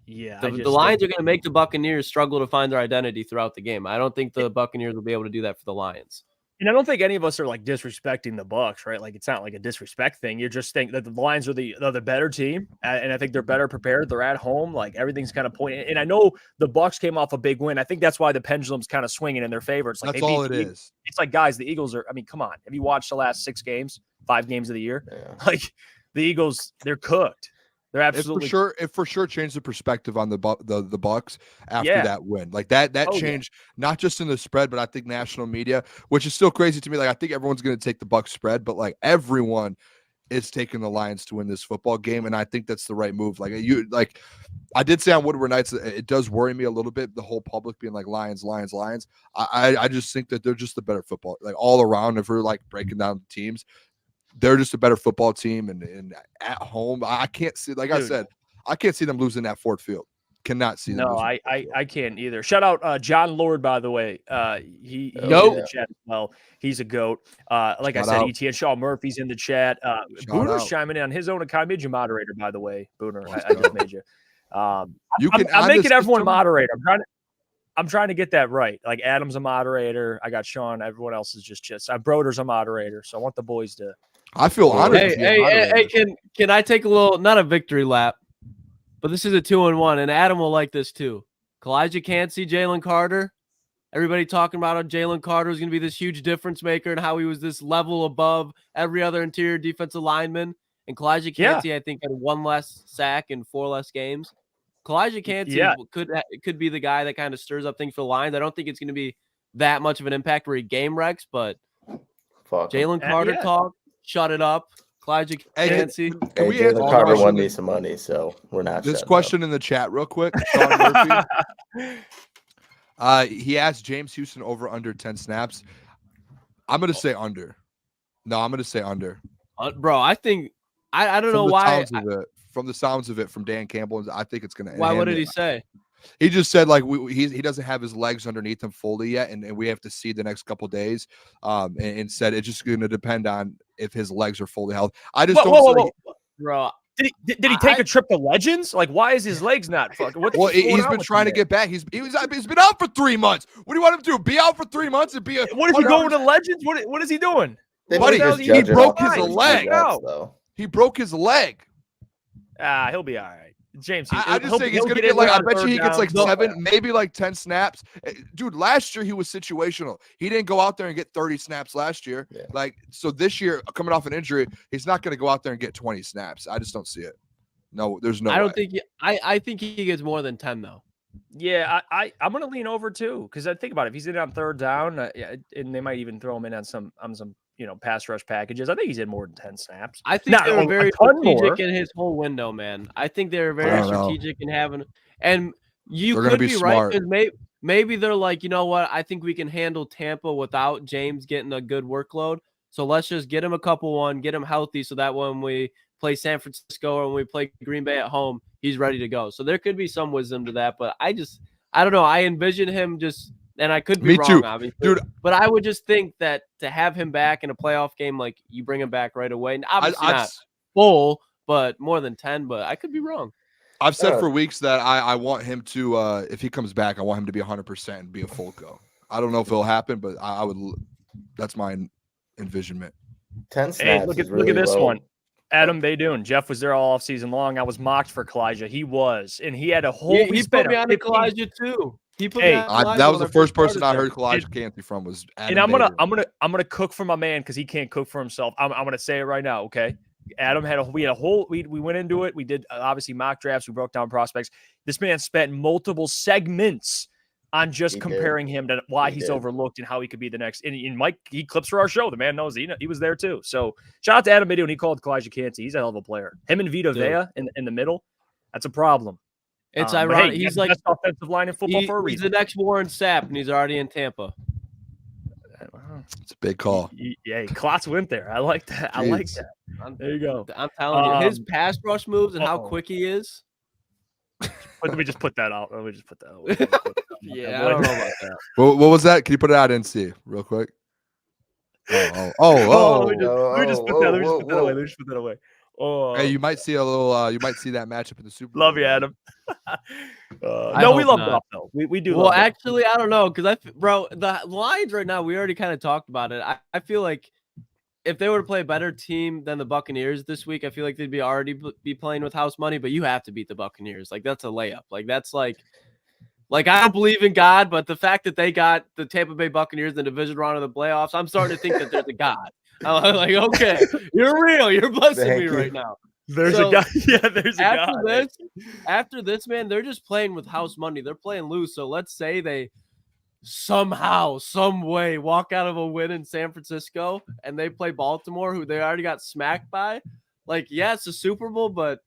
Yeah, the Lions are going to make the Buccaneers struggle to find their identity throughout the game. I don't think the Buccaneers will be able to do that for the Lions. And I don't think any of us are like disrespecting the Bucs, right? Like it's not like a disrespect thing. You just think that the Lions are the better team, and I think they're better prepared. They're at home, like everything's kind of pointing. And I know the Bucs came off a big win. I think that's why the pendulum's kind of swinging in their favor. It's like that's all it is. It's like, guys, the Eagles are. I mean, come on. Have you watched the last 5 games of the year? Yeah. Like the Eagles, they're cooked. They're absolutely it for sure changed the perspective on the Bucs after that win. Like that changed not just in the spread, but I think national media, which is still crazy to me. Like I think everyone's going to take the Bucs spread, but like everyone is taking the Lions to win this football game, and I think that's the right move. Like I did say on Woodward Nights, it does worry me a little bit. The whole public being like Lions. I just think that they're just a better football, like all around. If we're like breaking down the teams. They're just a better football team, and at home, I can't see. Like I said, I can't see them losing at Ford Field. Cannot see them. No, I can't either. Shout out John Lord, by the way. He's in the chat as well. He's a goat. Like I said, ETN Shaw Murphy's in the chat. Booner's chiming in on his own account. I made you moderator, by the way, Booner. I just made you. I'm making everyone moderator. I'm trying to get that right. Like Adam's a moderator. I got Sean. Everyone else is just Broder's a moderator. So I want the boys to. I feel honored. Hey, can I take a little, not a victory lap, but this is a 2-1, and Adam will like this too. Kalijah can't see Jalen Carter. Everybody talking about how Jalen Carter is going to be this huge difference maker and how he was this level above every other interior defensive lineman. And Kalijah Cansey, I think, had 1 less sack in 4 less games. Kalijah Cansey could be the guy that kind of stirs up things for the Lions. I don't think it's going to be that much of an impact where he game wrecks, but Jalen Carter talk. Shut it up. Kalijah Cansey. Jalen Carter won me some money, so we're not. This question in the chat real quick. Sean Murphy. He asked James Houston over under 10 snaps. I'm going to say under. No, I'm going to say under. Bro, I think I don't know why. From the sounds of it, from Dan Campbell, I think it's going to. Why? What did he say? He just said like he doesn't have his legs underneath him fully yet, and we have to see the next couple days. And said it's just going to depend on if his legs are fully healthy. I just Bro. Did he take a trip to Legends? Like, why is his legs not fucking? He's been trying to get back. He's been out for 3 months. What do you want him to do? Be out for 3 months and be a? What is he going to Legends? What is he doing? Buddy, he broke his leg. He broke his leg. He'll be all right. James, I just think he's gonna get like. I bet you he gets like 7, maybe like 10 snaps. Dude, last year he was situational. He didn't go out there and get 30 snaps last year. Yeah. Like, so this year, coming off an injury, he's not gonna go out there and get 20 snaps. I just don't see it. No, there's no. I don't think. I think he gets more than 10 though. Yeah, I'm gonna lean over too because I think about it. If he's in on third down, and they might even throw him in on some pass rush packages. I think he's in more than 10 snaps. I think they're very strategic in his whole window, man. I think they're very strategic in having, and you could be right because maybe they're like, you know what? I think we can handle Tampa without James getting a good workload. So let's just get him a couple one, get him healthy, so that when we play San Francisco or when we play Green Bay at home, he's ready to go. So there could be some wisdom to that, but I don't know. I envision him just. And I could be wrong, obviously. Dude, but I would just think that to have him back in a playoff game, like you bring him back right away. And obviously not full, but more than 10. But I could be wrong. I've said for weeks that I want him to, if he comes back, I want him to be 100% and be a full go. I don't know if it'll happen, but I would. That's my envisionment. 10 snaps. Hey, look at this one. Adam Baydoun. Jeff was there all off season long. I was mocked for Kalijah. He was, and he had a whole. He put me on the Kalijah too. That was the first person I heard Kalijah Campbell from was Adam. And I'm gonna cook for my man because he can't cook for himself. I'm gonna say it right now, okay? Adam we went into it. We did obviously mock drafts. We broke down prospects. This man spent multiple segments on just comparing him to why he's overlooked and how he could be the next. And Mike, he clips for our show. The man knows he was there too. So shout out to Adam Baydoun. He called Kalijah Campbell. He's a hell of a player. Him and Vita Vea in the middle. That's a problem. It's ironic. He's like best offensive line in football for a reason. He's the next Warren Sapp, and he's already in Tampa. It's a big call. Yeah, Klotz went there. I like that. I like that. There you go. I'm telling you, his pass rush moves and how quick he is. Let me just put that out. Let me just put that out. Yeah, I don't know about that. What was that? Can you put it out and see real quick? Let me just put that away. Oh, hey, you might see a little. You might see that matchup in the Super Bowl. Love you, Adam. No, we love Goff though. We do. Well, actually, I don't know because the Lions right now. We already kind of talked about it. I feel like if they were to play a better team than the Buccaneers this week, I feel like they'd already be playing with house money. But you have to beat the Buccaneers. Like that's a layup. Like that's like I don't believe in God, but the fact that they got the Tampa Bay Buccaneers in the division round of the playoffs, I'm starting to think that there's a God. I'm like, okay, you're real. You're blessing me right now. There's a guy. Yeah, there's a guy. After this, man, they're just playing with house money. They're playing loose. So let's say they somehow, some way walk out of a win in San Francisco and they play Baltimore, who they already got smacked by. Like, yeah, it's a Super Bowl, but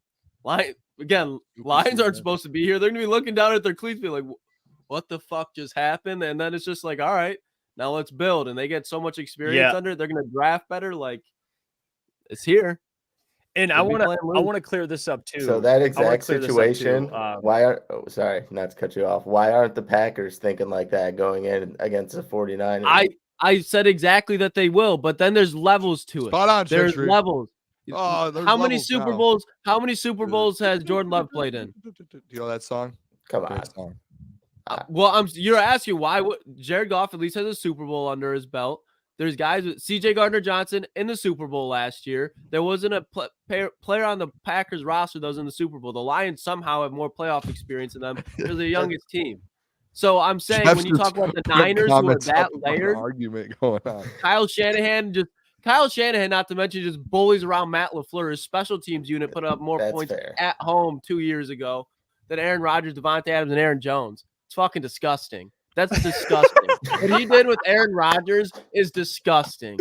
Lions aren't supposed to be here. They're going to be looking down at their cleats, be like, what the fuck just happened? And then it's just like, all right. Now let's build, and they get so much experience under it. They're going to draft better. Like it's here, and I want to clear this up too. So that exact situation. Sorry, not to cut you off. Why aren't the Packers thinking like that going in against the 49ers? I said exactly that they will, but then there's levels to it. Spot on, there's Gentry. levels. How many Super Bowls? How many Super Bowls has Jordan Love played in? Do you know that song? Come on. You're asking why Jared Goff at least has a Super Bowl under his belt. There's guys with C.J. Gardner-Johnson in the Super Bowl last year. There wasn't a player on the Packers roster that was in the Super Bowl. The Lions somehow have more playoff experience than them. They're the youngest team. So I'm saying when you talk about the Niners who are that layered, argument going on. Kyle Shanahan, not to mention, just bullies around Matt LaFleur. His special teams unit put up more points at home 2 years ago than Aaron Rodgers, Devontae Adams, and Aaron Jones. It's fucking disgusting. That's disgusting. What he did with Aaron Rodgers is disgusting.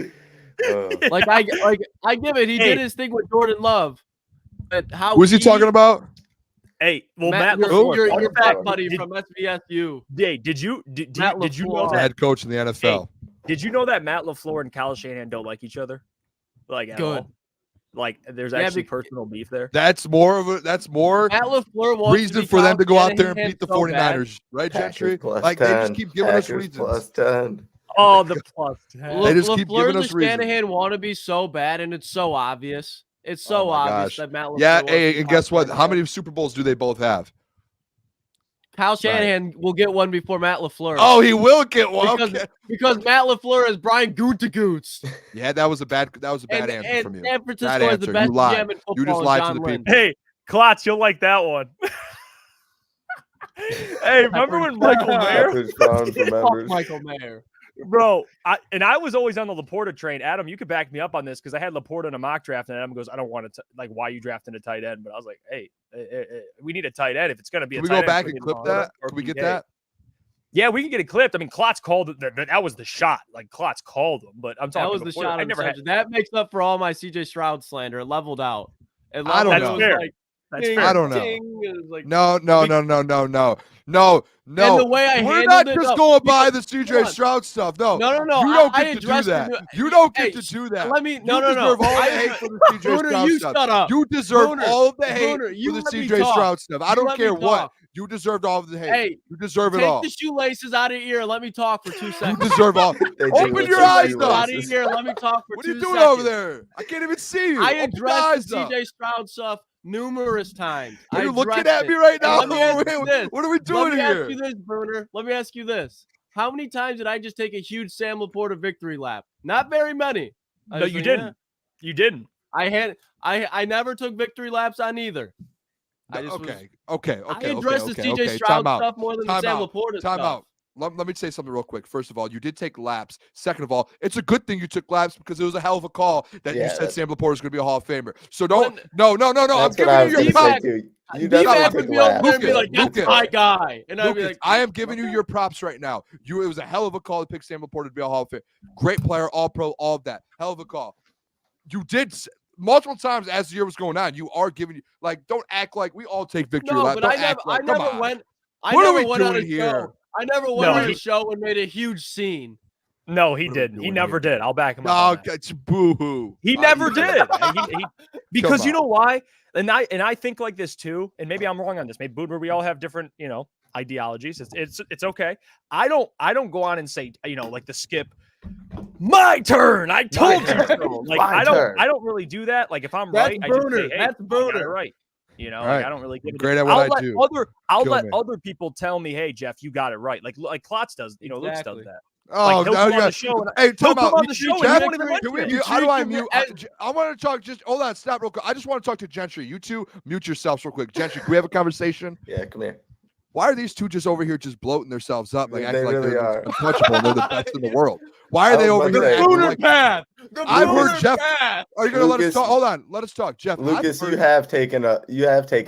I give it. He did his thing with Jordan Love. But how was he talking about? Hey, well, Matt LaFleur, your back buddy from SVSU. Hey, did you know that head coach in the NFL? Hey, did you know that Matt LaFleur and Kyle Shanahan don't like each other? Like at all? Like there's actually personal beef there. That's more Matt LaFleur wants reason for them to go out there and beat the 49ers, right, Gentry? Like 10. They just keep giving us reasons. Plus 10. Oh, the plus 10. They just keep giving us reasons. Shanahan want to be so bad, and it's so obvious. It's so obvious that Matt LaFleur. Yeah, hey, and guess what? How many Super Bowls do they both have? Kyle Shanahan will get one before Matt LaFleur. Oh, he will get one because Matt LaFleur is Brian Gutekunst. Yeah, that was a bad answer from you. San Francisco is the best GM in football. You just lied to the people. Hey, Klotz, you'll like that one. Hey, remember when Michael Mayer? Fuck Michael Mayer. Bro, I was always on the Laporta train. Adam, you could back me up on this because I had Laporta in a mock draft, and Adam goes, "I don't want to like why you drafting a tight end." But I was like, "Hey, we need a tight end if it's going to be." Can we go back and clip that? Can we get that? Yeah, we can get it clipped. I mean, Klotz called it. That was the shot. Like Klotz called him, but I'm talking. That was the shot. I never had that makes up for all my CJ Stroud slander. It leveled out. I don't know. That's fair. I don't know. Like, no. And the way I we're not just going by the CJ Stroud stuff. No. You don't get to do that. You don't get to do that. Let me. No. You deserve all the hate for the CJ Stroud stuff. Shut up. You deserve all of the hate for the CJ Stroud stuff. I don't care what. You deserved all of the hate. Hey, you deserve it all. Take the shoelaces out of your ear and let me talk for 2 seconds. You deserve all. Open your eyes, though. Out of your ear, let me talk for 2 seconds. What are you doing over there? I can't even see you. I addressed the CJ Stroud stuff numerous times. Are you looking at me right now? What are we doing here? Let me ask you this, Booner. Let me ask you this. How many times did I just take a huge Sam Laporta victory lap? Not very many. No, you didn't. Yeah. You didn't. I never took victory laps on either. Okay. I addressed the CJ Stroud stuff more than the Sam Laporta stuff. Time out. Let me say something real quick. First of all, you did take laps. Second of all, it's a good thing you took laps because it was a hell of a call that you said Sam Laporta is going to be a Hall of Famer. So don't. No. I'm giving you your props. You would be over there and be like, "That's my guy," and I'd be like, "I am giving you your props right now. It was a hell of a call to pick Sam Laporta to be a Hall of Famer. Great player, All Pro, all of that. Hell of a call. You did." Multiple times as the year was going on, you are giving don't act like we all take victory laps. But I never went on a show. I never went on a show and made a huge scene. No, he didn't. He never did. I'll back him up. No, boo-hoo. He never did. Because you know why? And I think like this too. And maybe I'm wrong on this. Maybe Booner, we all have different, ideologies. It's okay. I don't go on and say, like the skip. My turn. I told you so. Like I don't really do that. Like if I'm right, I just say, hey, that's Booner. Right. Like, I don't really give it. Great at what I do. I'll let other people tell me, hey, Jeff, you got it right. Like Klotz does. Luke does that. Oh, like, no, yeah. Hey, talk about on the show. Jeff, how do I mute? I want to talk. Just hold on, stop real quick. I just want to talk to Gentry. You two mute yourselves real quick. Gentry, can we have a conversation? Yeah, come here. Why are these two just over here just bloating themselves up, like acting really like they're are. untouchable? They're the best in the world. Why are they over here? The Booner path. I've heard Jeff. Are you going to let us talk? Hold on, let us talk, Jeff. Lucas, you have taken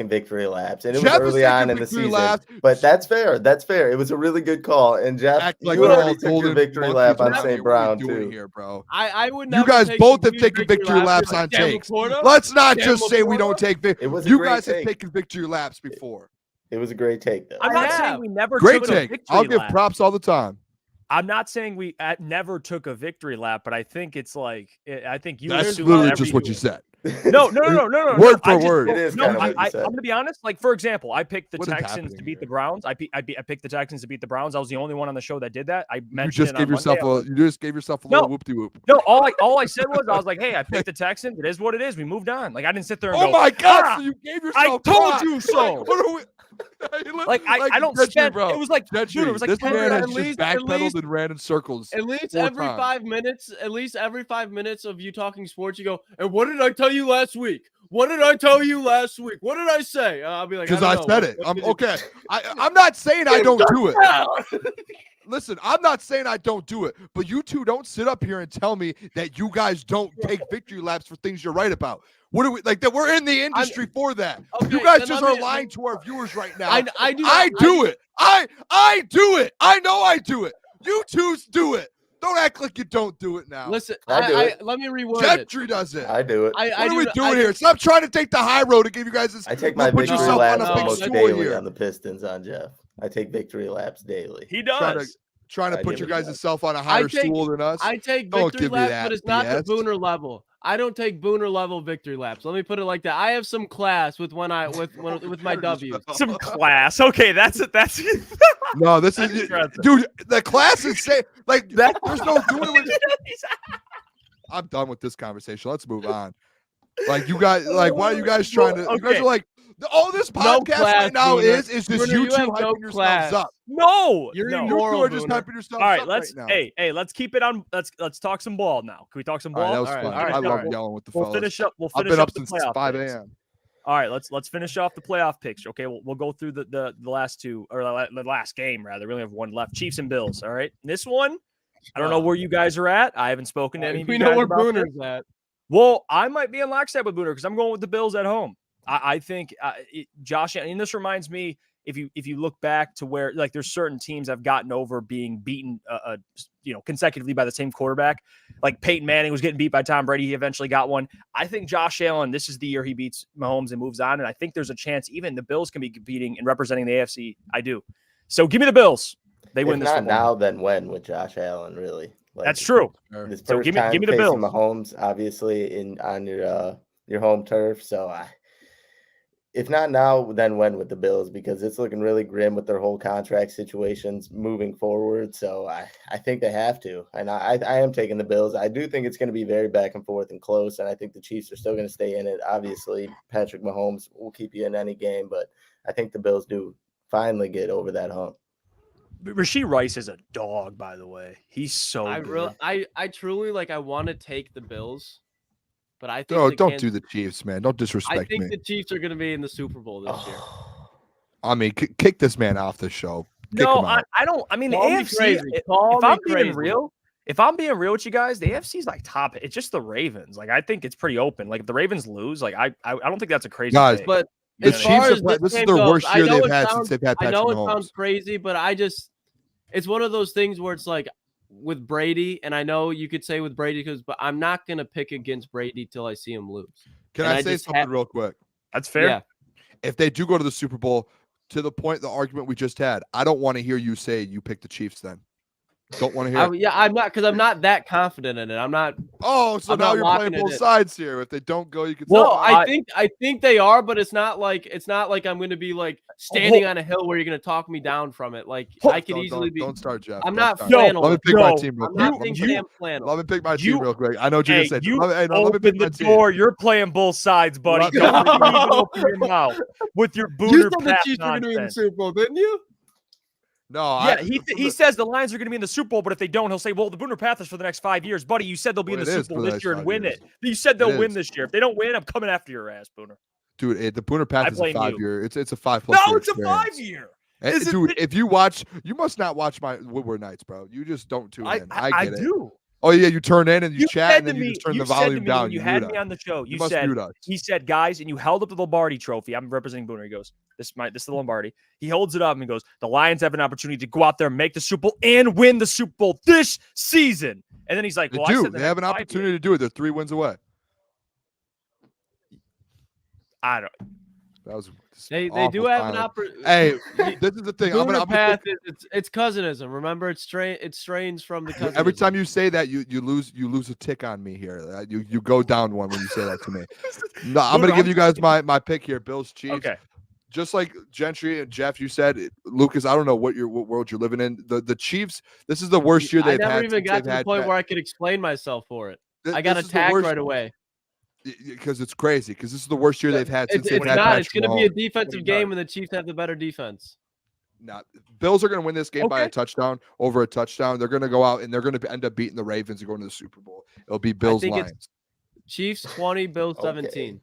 victory laps, and it was early on in the season. But that's fair. That's fair. It was a really good call, and Jeff, you already took your victory lap on St. Brown too. Here, bro. I would. You guys both have taken victory laps on takes. Let's not just say we don't take victory. You guys have taken victory laps before. It was a great take, though. I'm not saying we never took a take. victory I'll give lap. props all the time. I'm not saying we never took a victory lap, but I think it's like I think you. That's literally just what you said. No. Word for word. It is I'm going to be honest. Like, for example, I picked the Texans to beat the Browns. I picked the Texans to beat the Browns. I was the only one on the show that did that. You just gave yourself a little whoop-de-whoop. No, all I said was, I was like, hey, I picked the Texans. It is what it is. We moved on. Like, I didn't sit there and go, oh my God, so you gave yourself I told you so. What are we? Like I don't spend. Bro. It was like Gentry, dude, it was like this man has at just backpedaled and ran in circles. At least every 5 minutes. At least every 5 minutes of you talking sports, you go. And what did I tell you last week? What did I tell you last week? What did I say? I'll be like, because I said it. I'm okay. I'm not saying I don't do it. Listen, I'm not saying I don't do it, but you two don't sit up here and tell me that you guys don't take victory laps for things you're right about. What are we like that? We're in the industry for that. Okay, you guys just are lying to our viewers right now. I do it. I do it. I know I do it. You twos do it. Don't act like you don't do it now. Listen, let me reword it. Gentry does it. I do it. What are we doing here? Stop trying to take the high road to give you guys this. I take my victory laps almost daily on the Pistons on Jeff. I take victory laps daily. He does. Trying to put your guys' self on a higher stool than us. I take victory laps, but it's not the Booner level. I don't take Booner level victory laps. Let me put it like that. I have some class with my W's. Some class. Okay, that's No, this is dude. The class is like that. There's no doing it. I'm done with this conversation. Let's move on. Like you guys, like why are you guys trying to? You guys are like, all this podcast right now is just you two hyping yourselves up. No, you're no. You two are just hyping yourselves all right, up. Let's right now. hey, let's keep it on. Let's talk some ball now. Can we talk some ball? All right, that was fun. I love yelling with the fellas. We'll finish I've been up up the since playoff 5 picks. a.m. All right, let's finish off the playoff picks. Okay, we'll go through the last two, or the last game rather. We only have one left. Chiefs and Bills. All right, this one, I don't know where you guys are at. I haven't spoken to any of you guys. We know where about Booner's at. Well, I might be in lockstep with Booner because I'm going with the Bills at home. I think Josh, and this reminds me, if you look back to where like there's certain teams have gotten over being beaten, consecutively by the same quarterback. Like Peyton Manning was getting beat by Tom Brady. He eventually got one. I think Josh Allen, this is the year he beats Mahomes and moves on. And I think there's a chance even the Bills can be competing and representing the AFC. I do. So give me the Bills. They win this. Not now, then when with Josh Allen, really. Like, that's true. This first give time me the Bills. Mahomes, obviously on your home turf. So if not now, then when with the Bills, because it's looking really grim with their whole contract situations moving forward. So I think they have to, and I am taking the Bills. I do think it's going to be very back and forth and close, and I think the Chiefs are still going to stay in it. Obviously, Patrick Mahomes will keep you in any game, but I think the Bills do finally get over that hump. Rashee Rice is a dog, by the way. He's so good. I truly I want to take the Bills, but I think don't do the Chiefs, man. Don't disrespect me. I think the Chiefs are going to be in the Super Bowl this year. I mean, kick this man off the show. I don't. I mean, the AFC. If I'm being real with you guys, the AFC's like top. It's just the Ravens. Like I think it's pretty open. Like if the Ravens lose, like I don't think that's a crazy guys. thing. But the Chiefs, this is the worst year they've had since they've had Patrick Mahomes. I know it sounds crazy, but it's one of those things where it's like with Brady, and I know you could say with Brady but I'm not going to pick against Brady till I see him lose. Can I say something real quick? That's fair. Yeah. If they do go to the Super Bowl, to the point, the argument we just had, I don't want to hear you say you pick the Chiefs then. Don't want to hear it. Yeah, I'm not, because I'm not that confident in it. I'm not. Oh, so now you're playing both sides here. If they don't go, you can. Well, I think they are, but it's not like I'm going to be like standing on a hill where you're going to talk me down from it. Like I could easily be. Don't start, Jeff. I'm not flannel. Let me pick my team real quick. I'm not thinking flannel. Let me pick my team real quick. I know what you're going to say. You open the door. You're playing both sides, buddy. Don't even open your mouth with your Booner. You said the Chiefs were going to be in the Super Bowl, didn't you? No, yeah, he says the Lions are going to be in the Super Bowl, but if they don't, he'll say, well, the Booner path is for the next 5 years. Buddy, you said they'll be in the Super Bowl this year and win it. You said they'll win this year. If they don't win, I'm coming after your ass, Booner. Dude, the Booner path is a 5 year. It's a 5+ No, year it's a 5 year. Dude, if you watch, you must not watch my Woodward Nights, bro. You just don't tune in. I get it. Do. Oh yeah, you turn in and you chat, and then you just turn the volume down. You had me on the show. You said he said, guys, and you held up the Lombardi trophy. I'm representing Booner. He goes, this is the Lombardi. He holds it up and he goes, the Lions have an opportunity to go out there and make the Super Bowl and win the Super Bowl this season. And then he's like, well, they have an opportunity to do it. They're 3 wins away. I don't. That was. They do have an opportunity. Hey, this is the thing. It's cousinism. Remember, it strains from the cousinism. Every time you say that, you lose a tick on me here. You go down one when you say that to me. No, I'm gonna give you guys my pick here. Bills, Chiefs. Okay. Just like Gentry and Jeff, you said, Lucas. I don't know what world you're living in. The Chiefs. This is the worst year they've had. I never even got to the point where I could explain myself for it. I got attacked right away. Because it's crazy. Because this is the worst year they've had since they've had. It's going to be a defensive game, and the Chiefs have the better defense. No, Bills are going to win this game by a touchdown over a touchdown. They're going to go out and they're going to end up beating the Ravens and going to the Super Bowl. It'll be Bills Lions. Chiefs 20, Bills 17.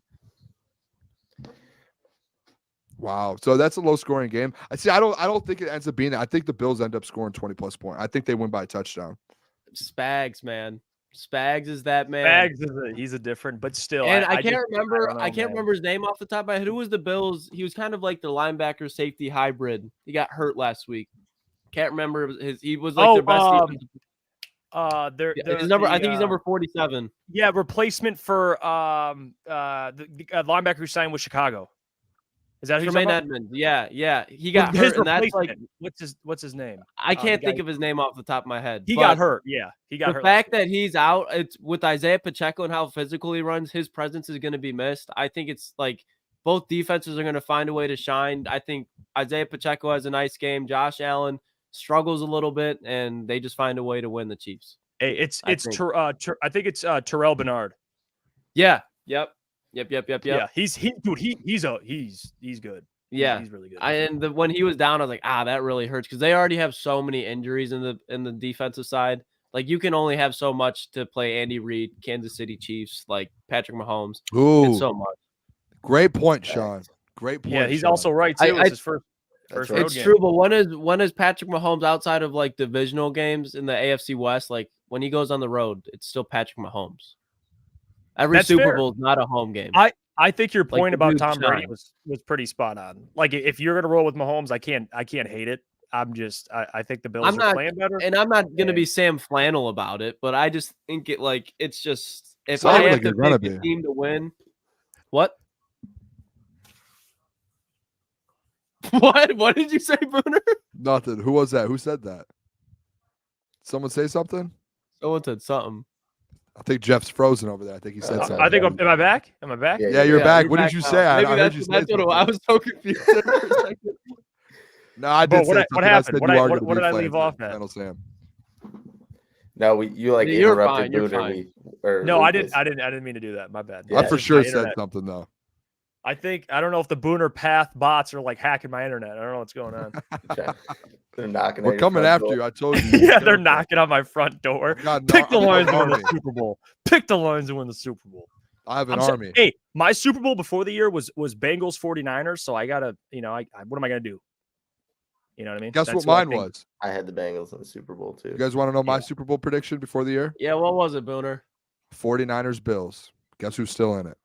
Wow. So that's a low scoring game. I don't think it ends up being that. I think the Bills end up scoring 20+ points. I think they win by a touchdown. Spags, man. Spags is that man. Spags he's a different, but still. And I can't remember his name off the top of my head. Who was the Bills? He was kind of like the linebacker safety hybrid. He got hurt last week. Can't remember he was like their best. His number. I think he's number 47. Yeah, replacement for the linebacker who signed with Chicago. Is that who you're Tremaine talking Edmonds? Yeah. He got his hurt, and that's like what's his name? I can't the think guy- of his name off the top of my head. He but got hurt. Yeah, he got the hurt. fact that he's out, it's with Isaiah Pacheco and how physical he runs, his presence is going to be missed. I think it's like both defenses are going to find a way to shine. I think Isaiah Pacheco has a nice game. Josh Allen struggles a little bit, and they just find a way to win the Chiefs. Hey, I think it's Terrell Bernard. Yeah. Yep. Yeah, he's good. Yeah, he's really good. When he was down, I was like, that really hurts because they already have so many injuries in the defensive side. Like you can only have so much to play Andy Reid, Kansas City Chiefs, like Patrick Mahomes. Ooh, so much. Great point, Sean. Great point. Yeah, he's Sean. also right too. It's his first road It's game. true, but when is Patrick Mahomes outside of like divisional games in the AFC West? Like when he goes on the road, it's still Patrick Mahomes. Every Super Bowl is not a home game. I think your point about Tom Brady was pretty spot on. Like if you're gonna roll with Mahomes, I can't hate it. I think the Bills are playing better. And I'm not gonna be Sam Flannel about it, but I just think it's just if I have to pick a team to win. What? What did you say, Booner? Nothing. Who was that? Who said that? Someone say something? Someone said something. I think Jeff's frozen over there. I think he said something. I think am I back? Am I back? Yeah, you're back. What did you say? I heard you say that's what I was so confused for a second. No, I did. What happened? What did I leave off at? Sam. No, you like you're interrupted fine, Booner. No, I didn't mean to do that. My bad. I for sure said something though. I don't know if the Booner Path bots are like hacking my internet. I don't know what's going on. They're knocking. We're coming after you. I told you. Yeah, they're knocking on my front door. Pick the Lions to win the Super Bowl. Pick the Lions to win the Super Bowl. I have an army. Hey, my Super Bowl before the year was Bengals 49ers. So I gotta, what am I gonna do? You know what I mean? Guess what mine was? I had the Bengals in the Super Bowl too. You guys want to know my Super Bowl prediction before the year? Yeah, what was it, Booner? 49ers Bills. Guess who's still in it?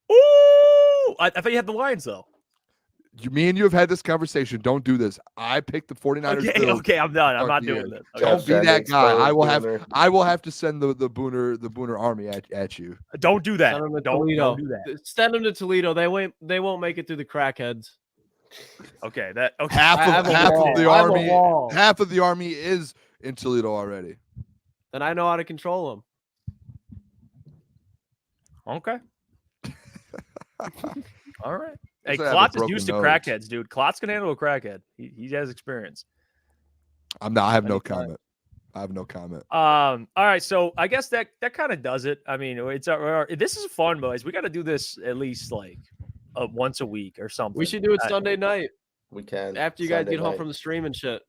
Ooh! I thought you had the Lions though. Me and you have had this conversation. Don't do this. I picked the 49ers. Okay, I'm done. I'm not doing this. Okay. Don't be that guy. I will have to send the Booner army at you. Don't do that. Don't do that. Send them to Toledo. They won't make it through the crackheads. Okay, half of the army is in Toledo already. Then I know how to control them. Okay. All right. Hey, Klotz is used to crackheads, dude. Klotz can handle a crackhead. He has experience. I have no comment. All right, so I guess that kind of does it. I mean, this is fun, boys. We got to do this at least like once a week or something. We should do it Sunday night. We can after you guys get home from the stream and shit.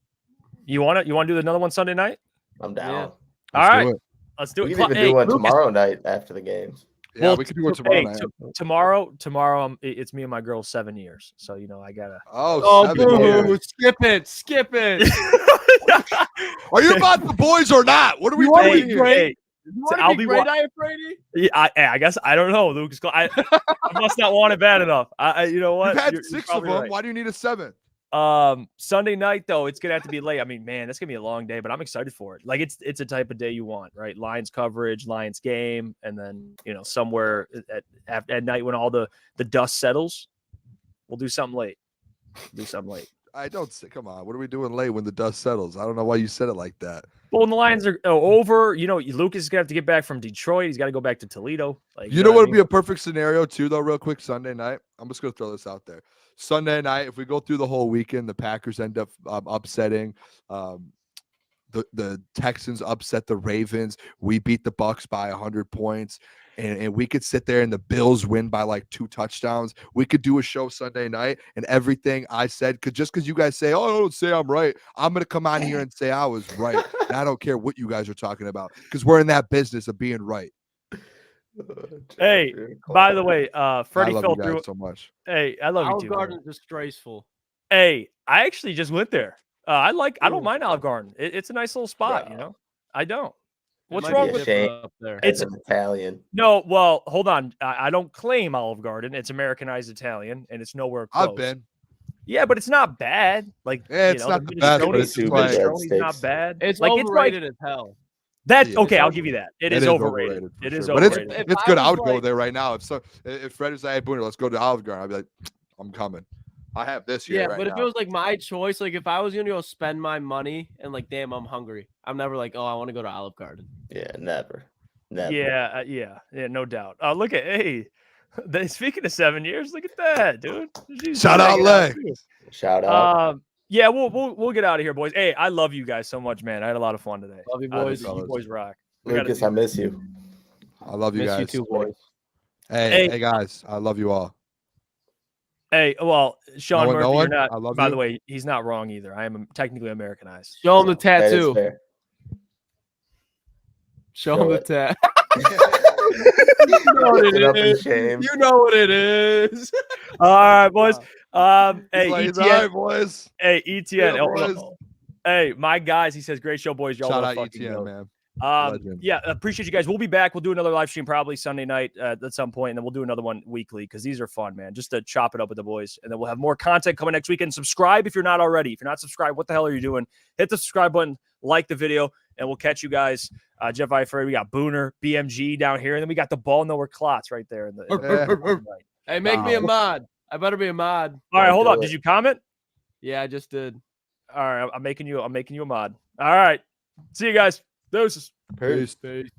You want to do another one Sunday night? I'm down. Yeah. All right, let's do it. We can even do one tomorrow night after the games. Yeah, we can do it tomorrow night. Tomorrow, it's me and my girl 7 years. So I gotta. Skip it. Are you about the boys or not? What are we doing here? Hey, I'll be great, Iafrate? Yeah, I guess I don't know, Lukas. I must not want it bad enough. You know what? You've had 6 of them. Right. Why do you need a 7th? Sunday night though, it's gonna have to be late. I mean, man, that's gonna be a long day, but I'm excited for it. Like it's a type of day you want, right? Lions coverage, Lions game, and then somewhere at night when all the dust settles, we'll do something late. I don't say. Come on, what are we doing late when the dust settles? I don't know why you said it like that. Well, when the Lions are over, Lukas is gonna have to get back from Detroit. He's got to go back to Toledo. Like, you know what would be a perfect scenario too, though. Real quick, Sunday night. I'm just gonna throw this out there. Sunday night, if we go through the whole weekend, the Packers end up upsetting. The Texans upset the Ravens. We beat the Bucs by 100 points. And we could sit there and the Bills win by like 2 touchdowns. We could do a show Sunday night and everything I said, just because you guys say, oh, don't say I'm right. I'm going to come on here and say I was right. And I don't care what you guys are talking about because we're in that business of being right. Hey, by the way, Freddie fell through so much. Hey, I love you too. Olive Garden is disgraceful. Hey, I actually just went there. I don't mind Olive Garden. It's a nice little spot, I don't. What's wrong with it? Up there? It's Italian. No, well, hold on. I don't claim Olive Garden. It's Americanized Italian, and it's nowhere close. I've been. Yeah, but it's not bad. Like, it's not the best, but it's not bad. It's like overrated as hell. Okay, I'll give you that. It is overrated. It is overrated. But it's good. I would go there right now. If Fred was like, hey, Booner, let's go to Olive Garden, I'd be like, I'm coming. I have this here. Yeah, right but if now. it was like my choice, like if I was gonna go spend my money and like, damn, I'm hungry. I'm never like, oh, I want to go to Olive Garden. Yeah, never. Never. Yeah, no doubt. Look at speaking of 7 years, look at that, dude. Shout out, Lex. Shout out. Yeah, we'll get out of here, boys. Hey, I love you guys so much, man. I had a lot of fun today. Love you, boys. You boys rock. Lucas, I miss you. I love you Miss guys. you too, boys. Hey, guys, I love you all. Hey, well, Sean Murphy, you're not. I love by you. the way, he's not wrong either. I am technically Americanized. Show him the That is tattoo. fair. Show him the it. tat. You know what it is. You know what it is. All right, boys. Hey, He's ETN. all right, boys. Hey, ETN. Yeah, boys. Hey, my guys. He says, "Great show, boys. Y'all Shout are out fucking ETN, dope." man. Yeah, appreciate you guys. We'll be back. We'll do another live stream probably Sunday night at some point, and then we'll do another one weekly because these are fun, man. Just to chop it up with the boys, and then we'll have more content coming next week. And subscribe if you're not already. If you're not subscribed, what the hell are you doing? Hit the subscribe button, like the video, and we'll catch you guys. Jeff Iafrate, we got Booner, BMG down here, and then we got the ball nowhere Klotz right there. Hey, make me a mod. I better be a mod. All right, hold up. Did you comment? Yeah, I just did. All right, I'm making you a mod. All right, see you guys. Deuces. Peace. Peace.